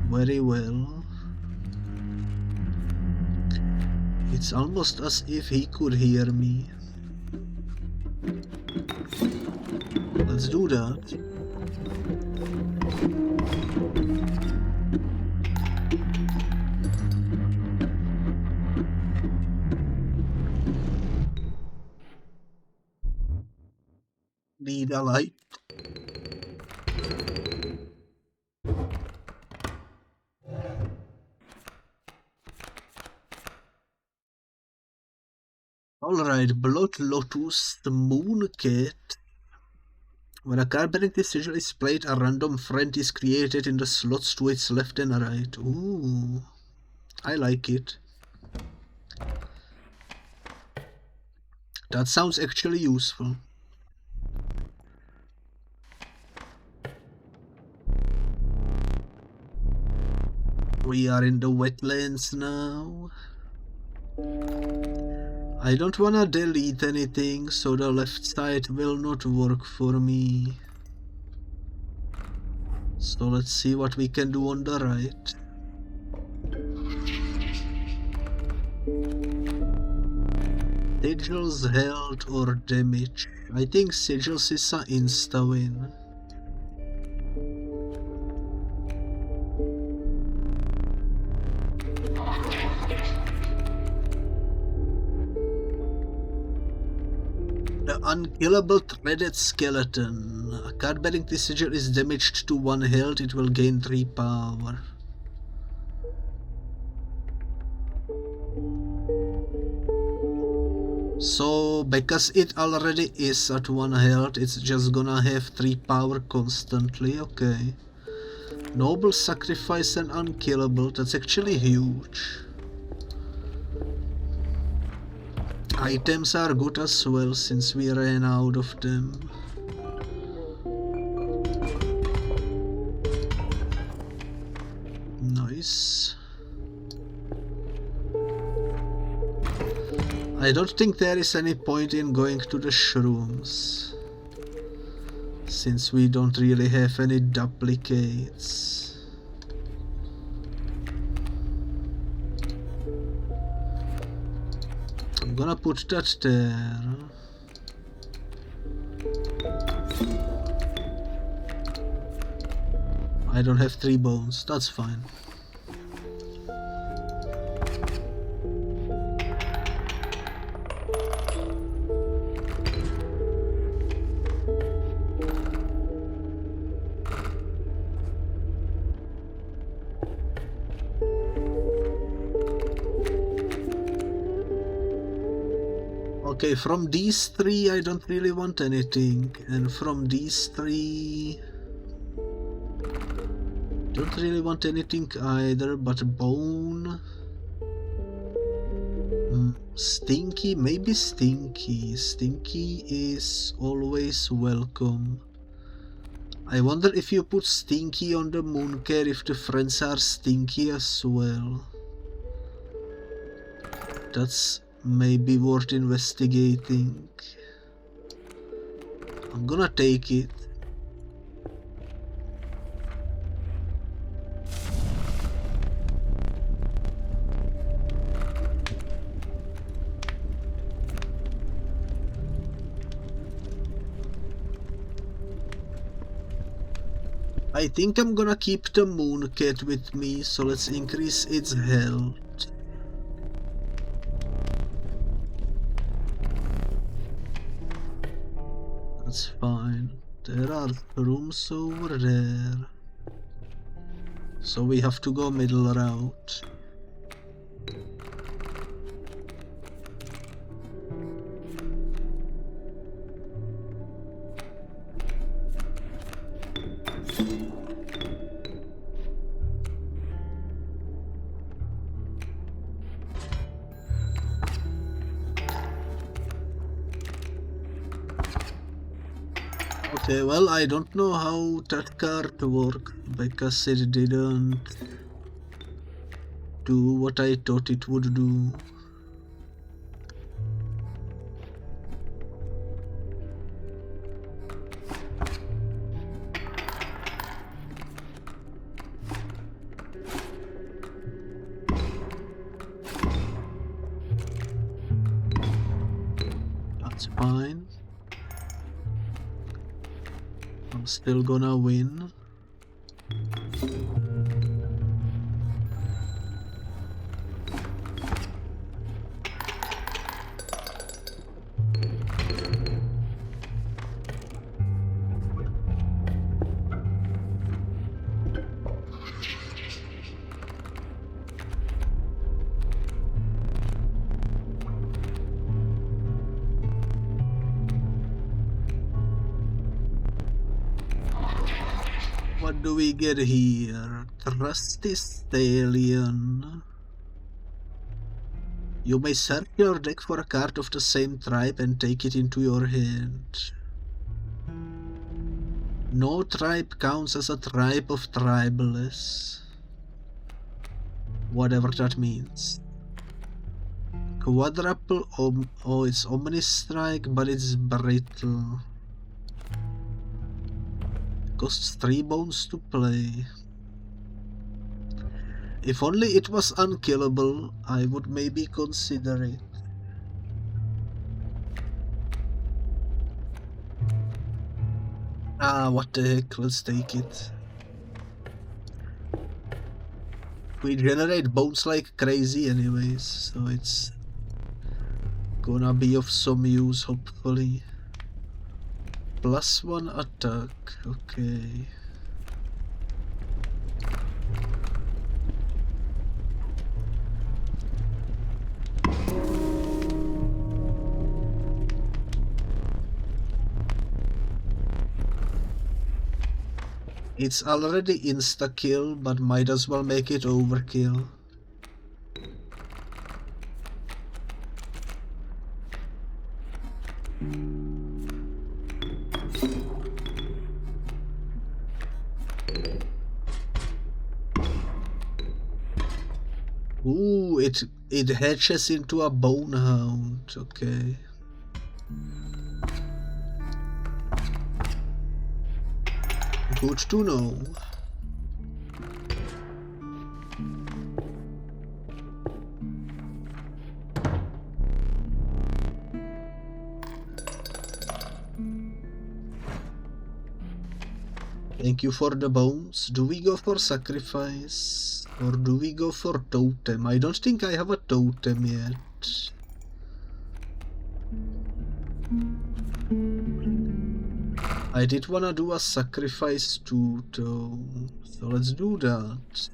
Very well. It's almost as if he could hear me. Let's do that. Need a light. Alright, Blood Lotus, the Moon Cat. When a card-bearing sigil is played, a random friend is created in the slots to its left and right. Ooh, I like it. That sounds actually useful. We are in the wetlands now. I don't wanna delete anything, so the left side will not work for me. So let's see what we can do on the right. Sigils held or damage. I think Sigils is an insta-win. The Unkillable Threaded Skeleton. A card bearing this sigil is damaged to 1 health, it will gain 3 power. So, because it already is at 1 health, it's just gonna have 3 power constantly, okay. Noble Sacrifice and Unkillable, that's actually huge. Items are good as well, since we ran out of them. Nice. I don't think there is any point in going to the shrooms, since we don't really have any duplicates. I'm gonna put that there. I don't have 3 bones, that's fine. Okay, from these 3 I don't really want anything, and from these 3 don't really want anything either, but bone. Stinky, maybe Stinky. Stinky is always welcome. I wonder if you put Stinky on the Mooncare, if the friends are stinky as well. That's maybe worth investigating. I'm gonna take it. I think I'm gonna keep the Moon Cat with me, so let's increase its health. That's fine. There are rooms over there. So we have to go middle route. Okay, well, I don't know how that card works, because it didn't do what I thought it would do. fine. I'm still gonna win. What do we get here? Trusty Stallion. You may search your deck for a card of the same tribe and take it into your hand. No tribe counts as a tribe of tribalists. Whatever that means. Quadruple oh, it's Omni-Strike, but it's brittle. Costs 3 bones to play. If only it was unkillable, I would maybe consider it. Ah, what the heck, let's take it. We generate bones like crazy anyways, so it's gonna be of some use, hopefully. +1 attack, okay. It's already insta-kill, but might as well make it overkill. Ooh, it hatches into a bonehound, okay. Good to know. Thank you for the bones. Do we go for sacrifice or do we go for totem? I don't think I have a totem yet. I did wanna do a sacrifice too, though, so let's do that.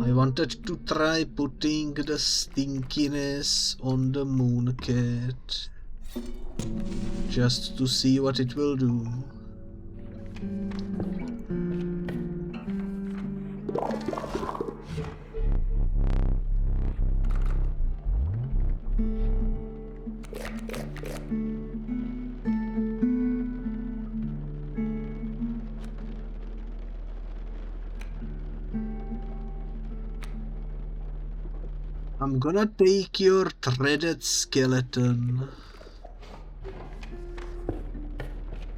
I wanted to try putting the stinkiness on the mooncat, just to see what it will do. I'm gonna take your threaded skeleton.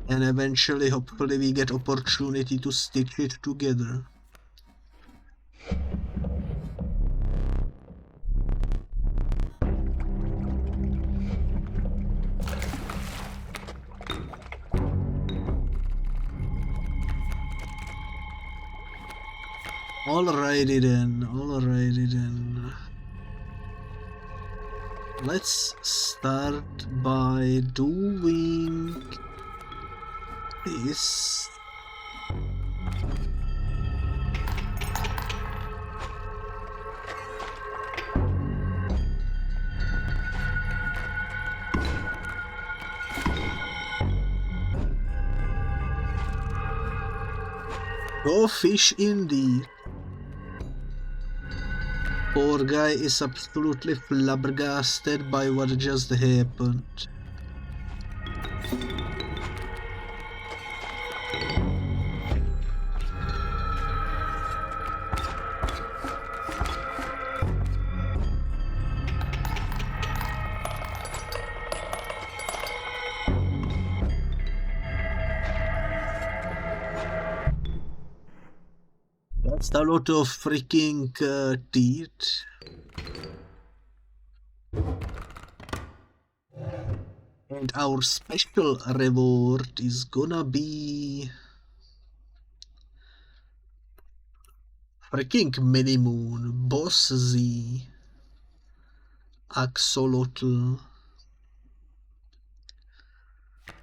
And eventually, hopefully, we get opportunity to stitch it together. Alrighty then. Let's start by doing this. Go fish indeed. Poor guy is absolutely flabbergasted by what just happened. That's a lot of freaking teeth. And our special reward is gonna be freaking mini moon, boss Z, axolotl.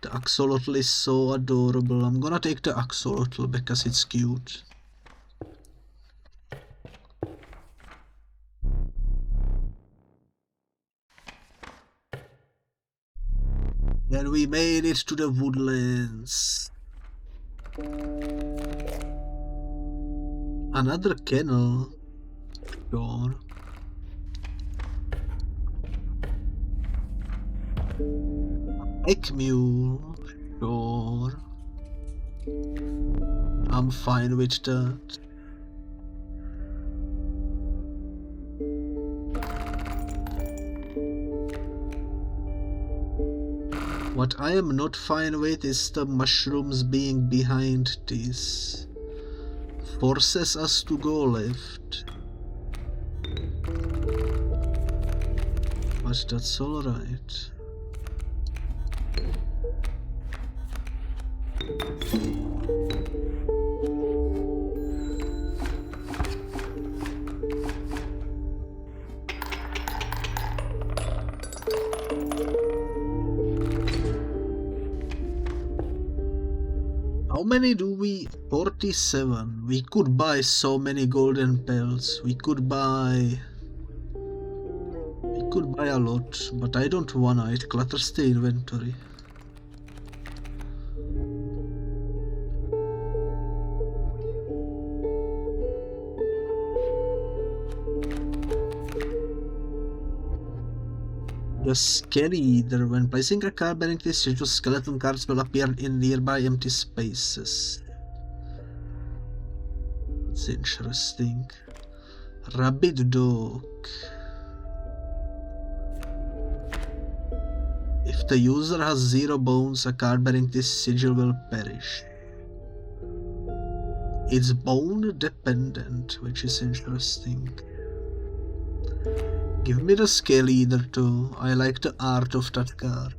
The axolotl is so adorable. I'm gonna take the axolotl because it's cute. And we made it to the woodlands. Another kennel. Sure. Egg mule. Sure. I'm fine with that. What I am not fine with is the mushrooms being behind this. Forces us to go left. But that's alright. How many do we? 47. We could buy so many golden pelts. We could buy a lot, but I don't wanna. It clutters the inventory. The scary either. When placing a card bearing this schedule, skeleton cards will appear in nearby empty spaces. That's interesting. Rabbit dog. If the user has 0 bones, a card bearing this sigil will perish. It's bone dependent, which is interesting. Give me the scale either too. I like the art of that card.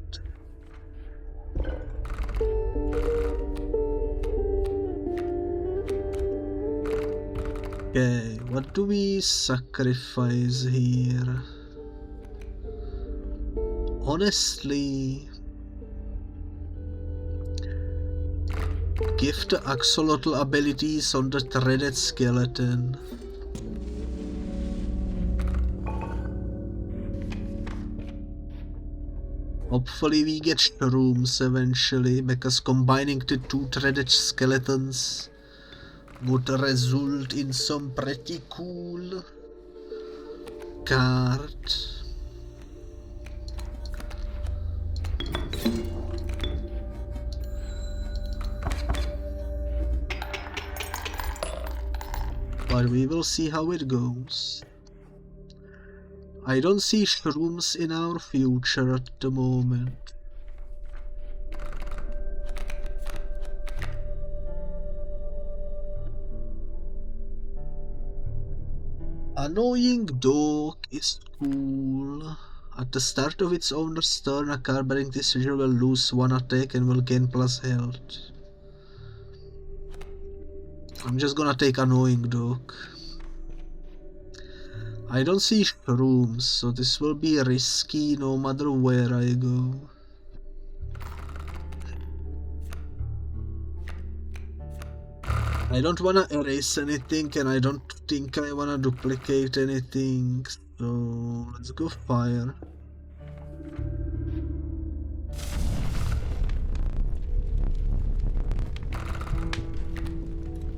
Okay, what do we sacrifice here? Honestly, give the axolotl abilities on the threaded skeleton. Hopefully we get shrooms eventually, because combining the 2 threaded skeletons would result in some pretty cool card. But we will see how it goes. I don't see shrooms in our future at the moment. Annoying dog is cool. At the start of its owner's turn, a card bearing this sigil will lose 1 attack and will gain plus health. I'm just gonna take annoying dog. I don't see shrooms, so this will be risky no matter where I go. I don't wanna erase anything, and I don't think I wanna duplicate anything, so let's go fire.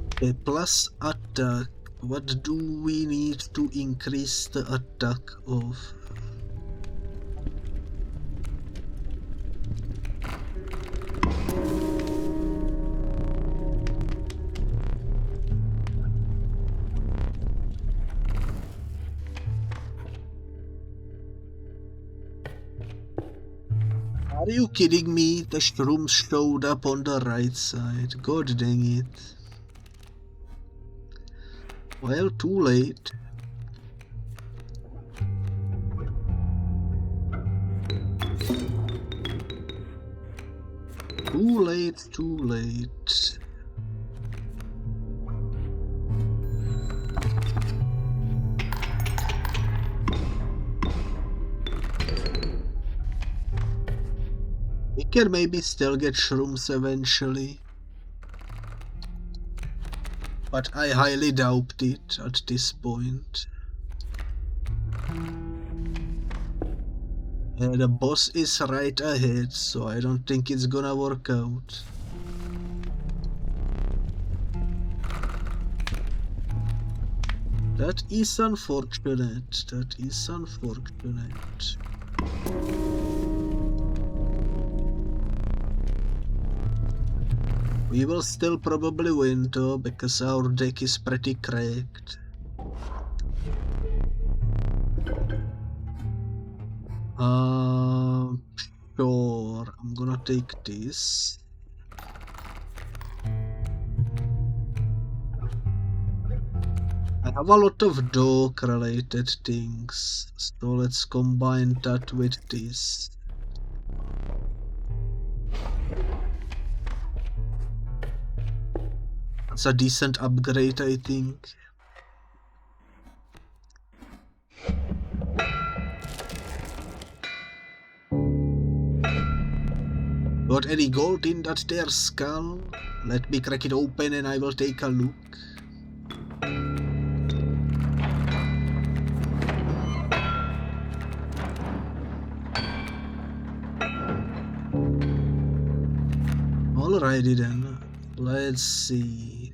Okay, plus attack. What do we need to increase the attack of? Are you kidding me? The shrooms showed up on the right side. God dang it. Well, too late. it's too late. We can maybe still get shrooms eventually. But I highly doubt it at this point. Yeah, the boss is right ahead, so I don't think it's gonna work out. That is unfortunate. That is unfortunate. We will still probably win though, because our deck is pretty cracked. Sure, I'm gonna take this. I have a lot of dog related things, so let's combine that with this. That's a decent upgrade, I think. Got any gold in that there skull? Let me crack it open and I will take a look. Alrighty then, let's see.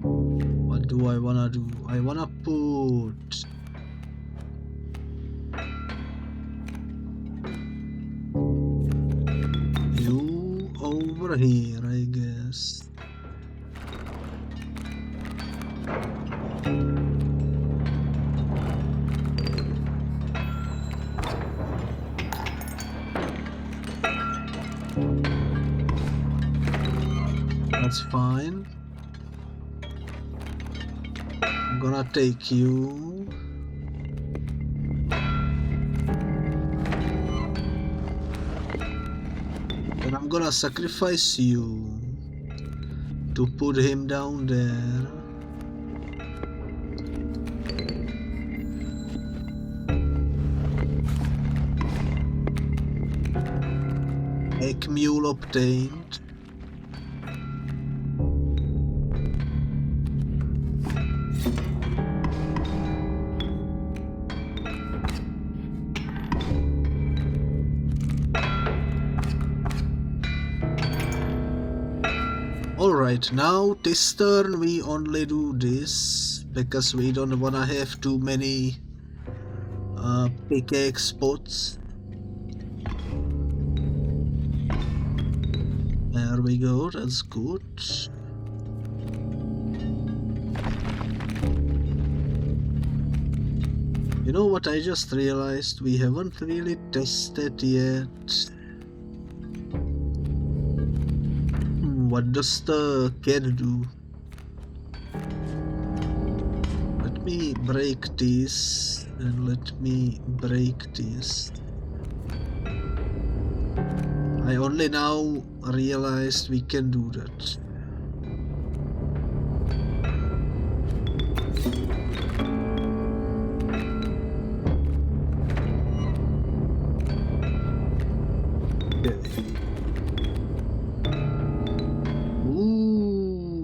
What do I wanna do? I wanna put... you over here, I guess. That's fine. I'm gonna take you. And I'm gonna sacrifice you to put him down there. Egg mule obtained. Alright, now this turn we only do this because we don't wanna have too many pickaxe spots. There we go, that's good. You know what I just realized? We haven't really tested yet. What does the cat do? Let me break this and let me break this. I only now realized we can do that.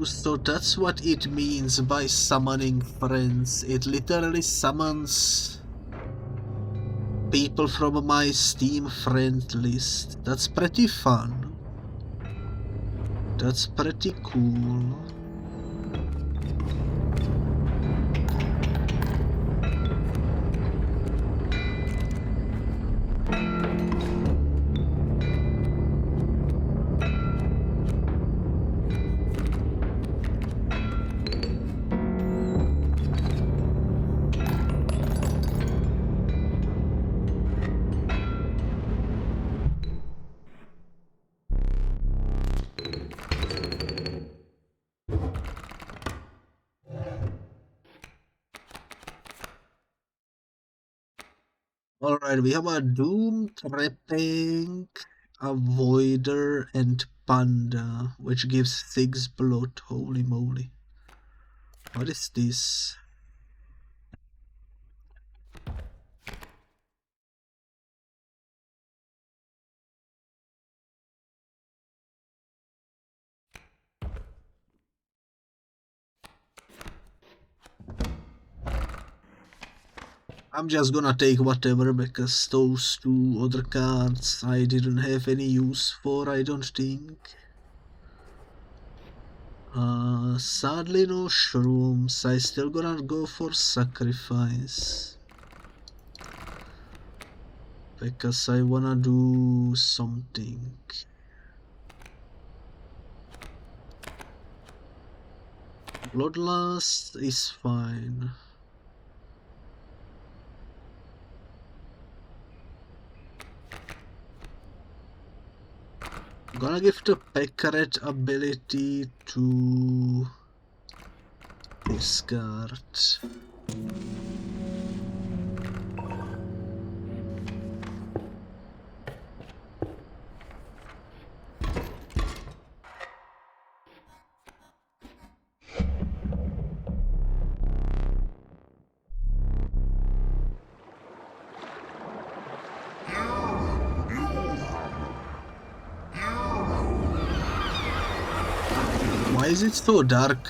So that's what it means by summoning friends. It literally summons people from my Steam friend list. That's pretty fun. That's pretty cool. Alright, we have a Doom Trapping Avoider and Panda, which gives 6 blood. Holy moly. What is this? I'm just gonna take whatever because those 2 other cards I didn't have any use for, I don't think. Sadly no shrooms. I still gonna go for sacrifice. Because I wanna do something. Bloodlust is fine. I'm gonna give the Pekaret ability to this card. Why is it so dark?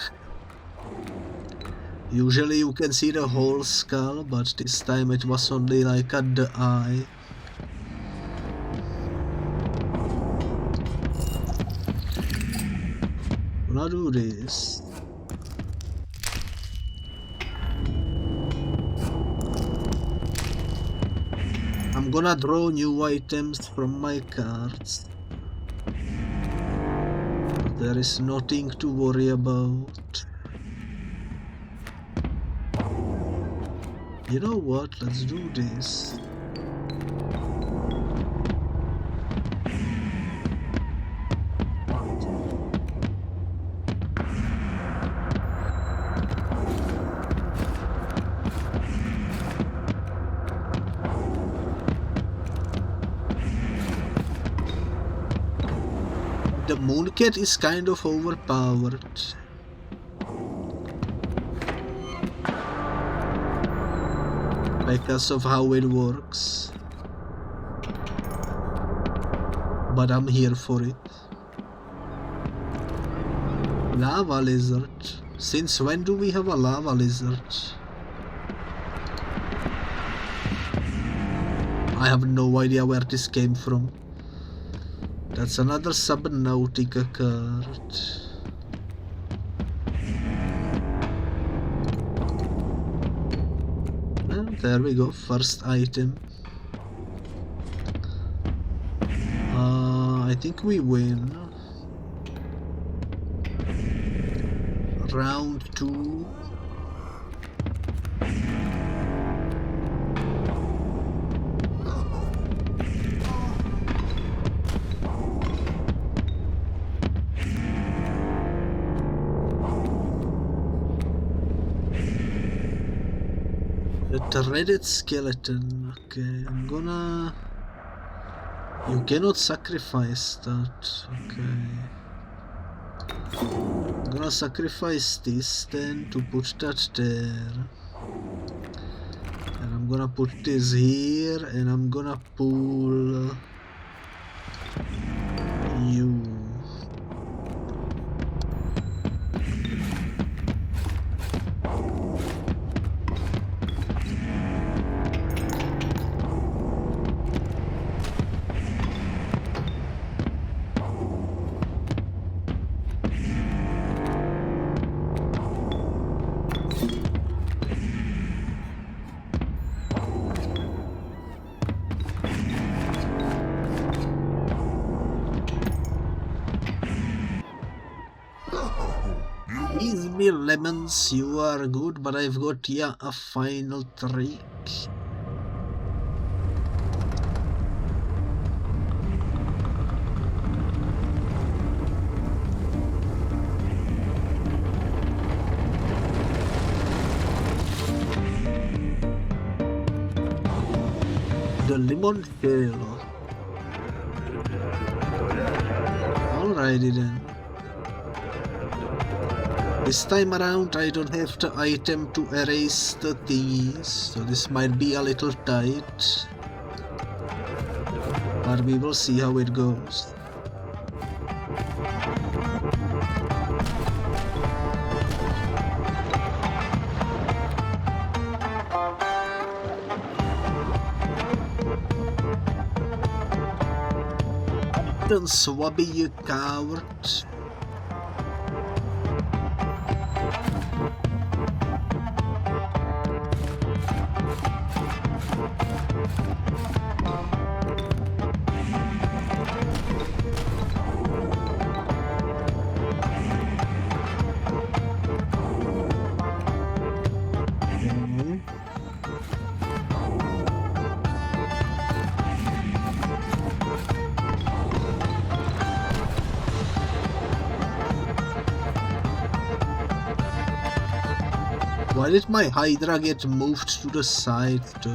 Usually you can see the whole skull, but this time it was only like at the eye. Gonna do this. I'm gonna draw new items from my cards. There is nothing to worry about. You know what? Let's do this. The Mooncat is kind of overpowered. Because of how it works. But I'm here for it. Lava lizard. Since when do we have a lava lizard? I have no idea where this came from. That's another Subnautica card. And there we go, first item. I think we win. Round 2. The threaded skeleton. Okay, I'm gonna... You cannot sacrifice that. Okay. I'm gonna sacrifice this then to put that there. And I'm gonna put this here and I'm gonna pull you. Lemons, you are good, but I've got a final trick. The lemon shell. I didn't. This time around I don't have the item to erase the thingies, so this might be a little tight. But we will see how it goes. Don't swabby, you coward. Why did my Hydra get moved to the side though?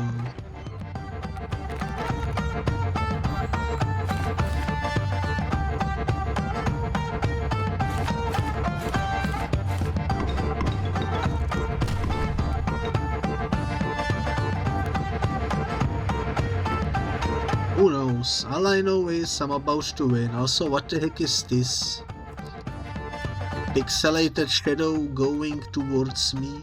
Who knows? All I know is I'm about to win. Also, what the heck is this? Pixelated shadow going towards me.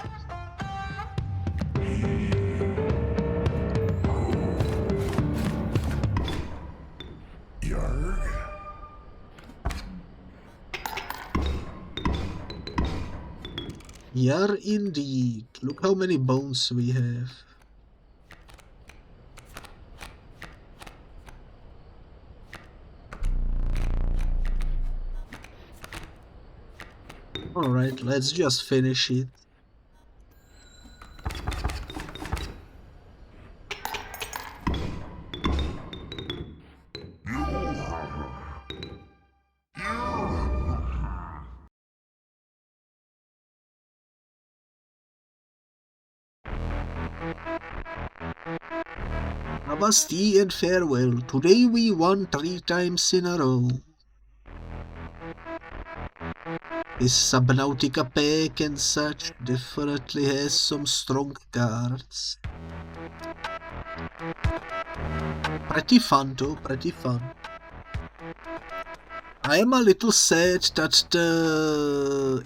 Yeah, indeed. Look how many bones we have. Alright, let's just finish it. Namaste and farewell. Today we won 3 times in a row. This Subnautica pack and such definitely has some strong cards. Pretty fun though, pretty fun. I am a little sad that the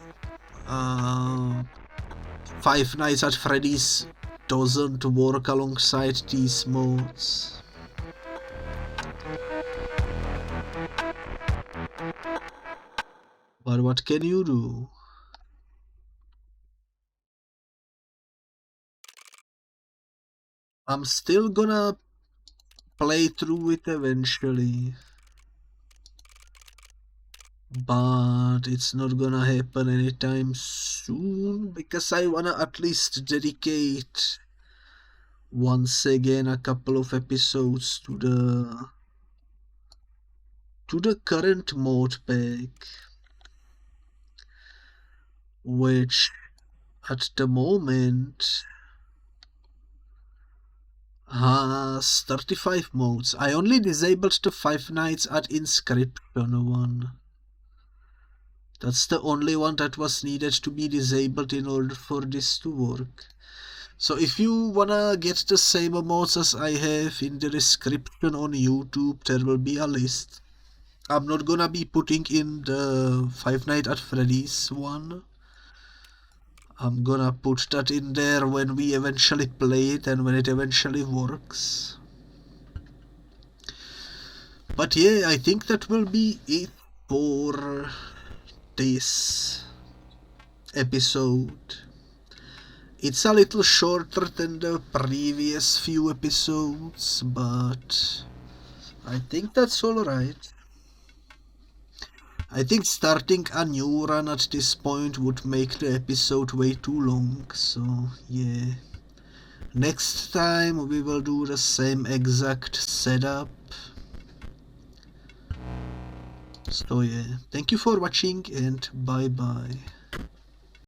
Five Nights at Freddy's doesn't work alongside these modes. But what can you do? I'm still gonna play through it eventually. But it's not gonna happen anytime soon because I wanna at least dedicate once again a couple of episodes to the current Modpack, which at the moment has 35 modes. I only disabled the Five Nights at Inscryption one. That's the only one that was needed to be disabled in order for this to work. So if you wanna get the same modes as I have, in the description on YouTube there will be a list. I'm not gonna be putting in the Five Nights at Freddy's one. I'm gonna put that in there when we eventually play it and when it eventually works. But yeah, I think that will be it for this episode. It's a little shorter than the previous few episodes, but I think that's alright. I think starting a new run at this point would make the episode way too long, so yeah. Next time we will do the same exact setup. So yeah, thank you for watching and bye bye.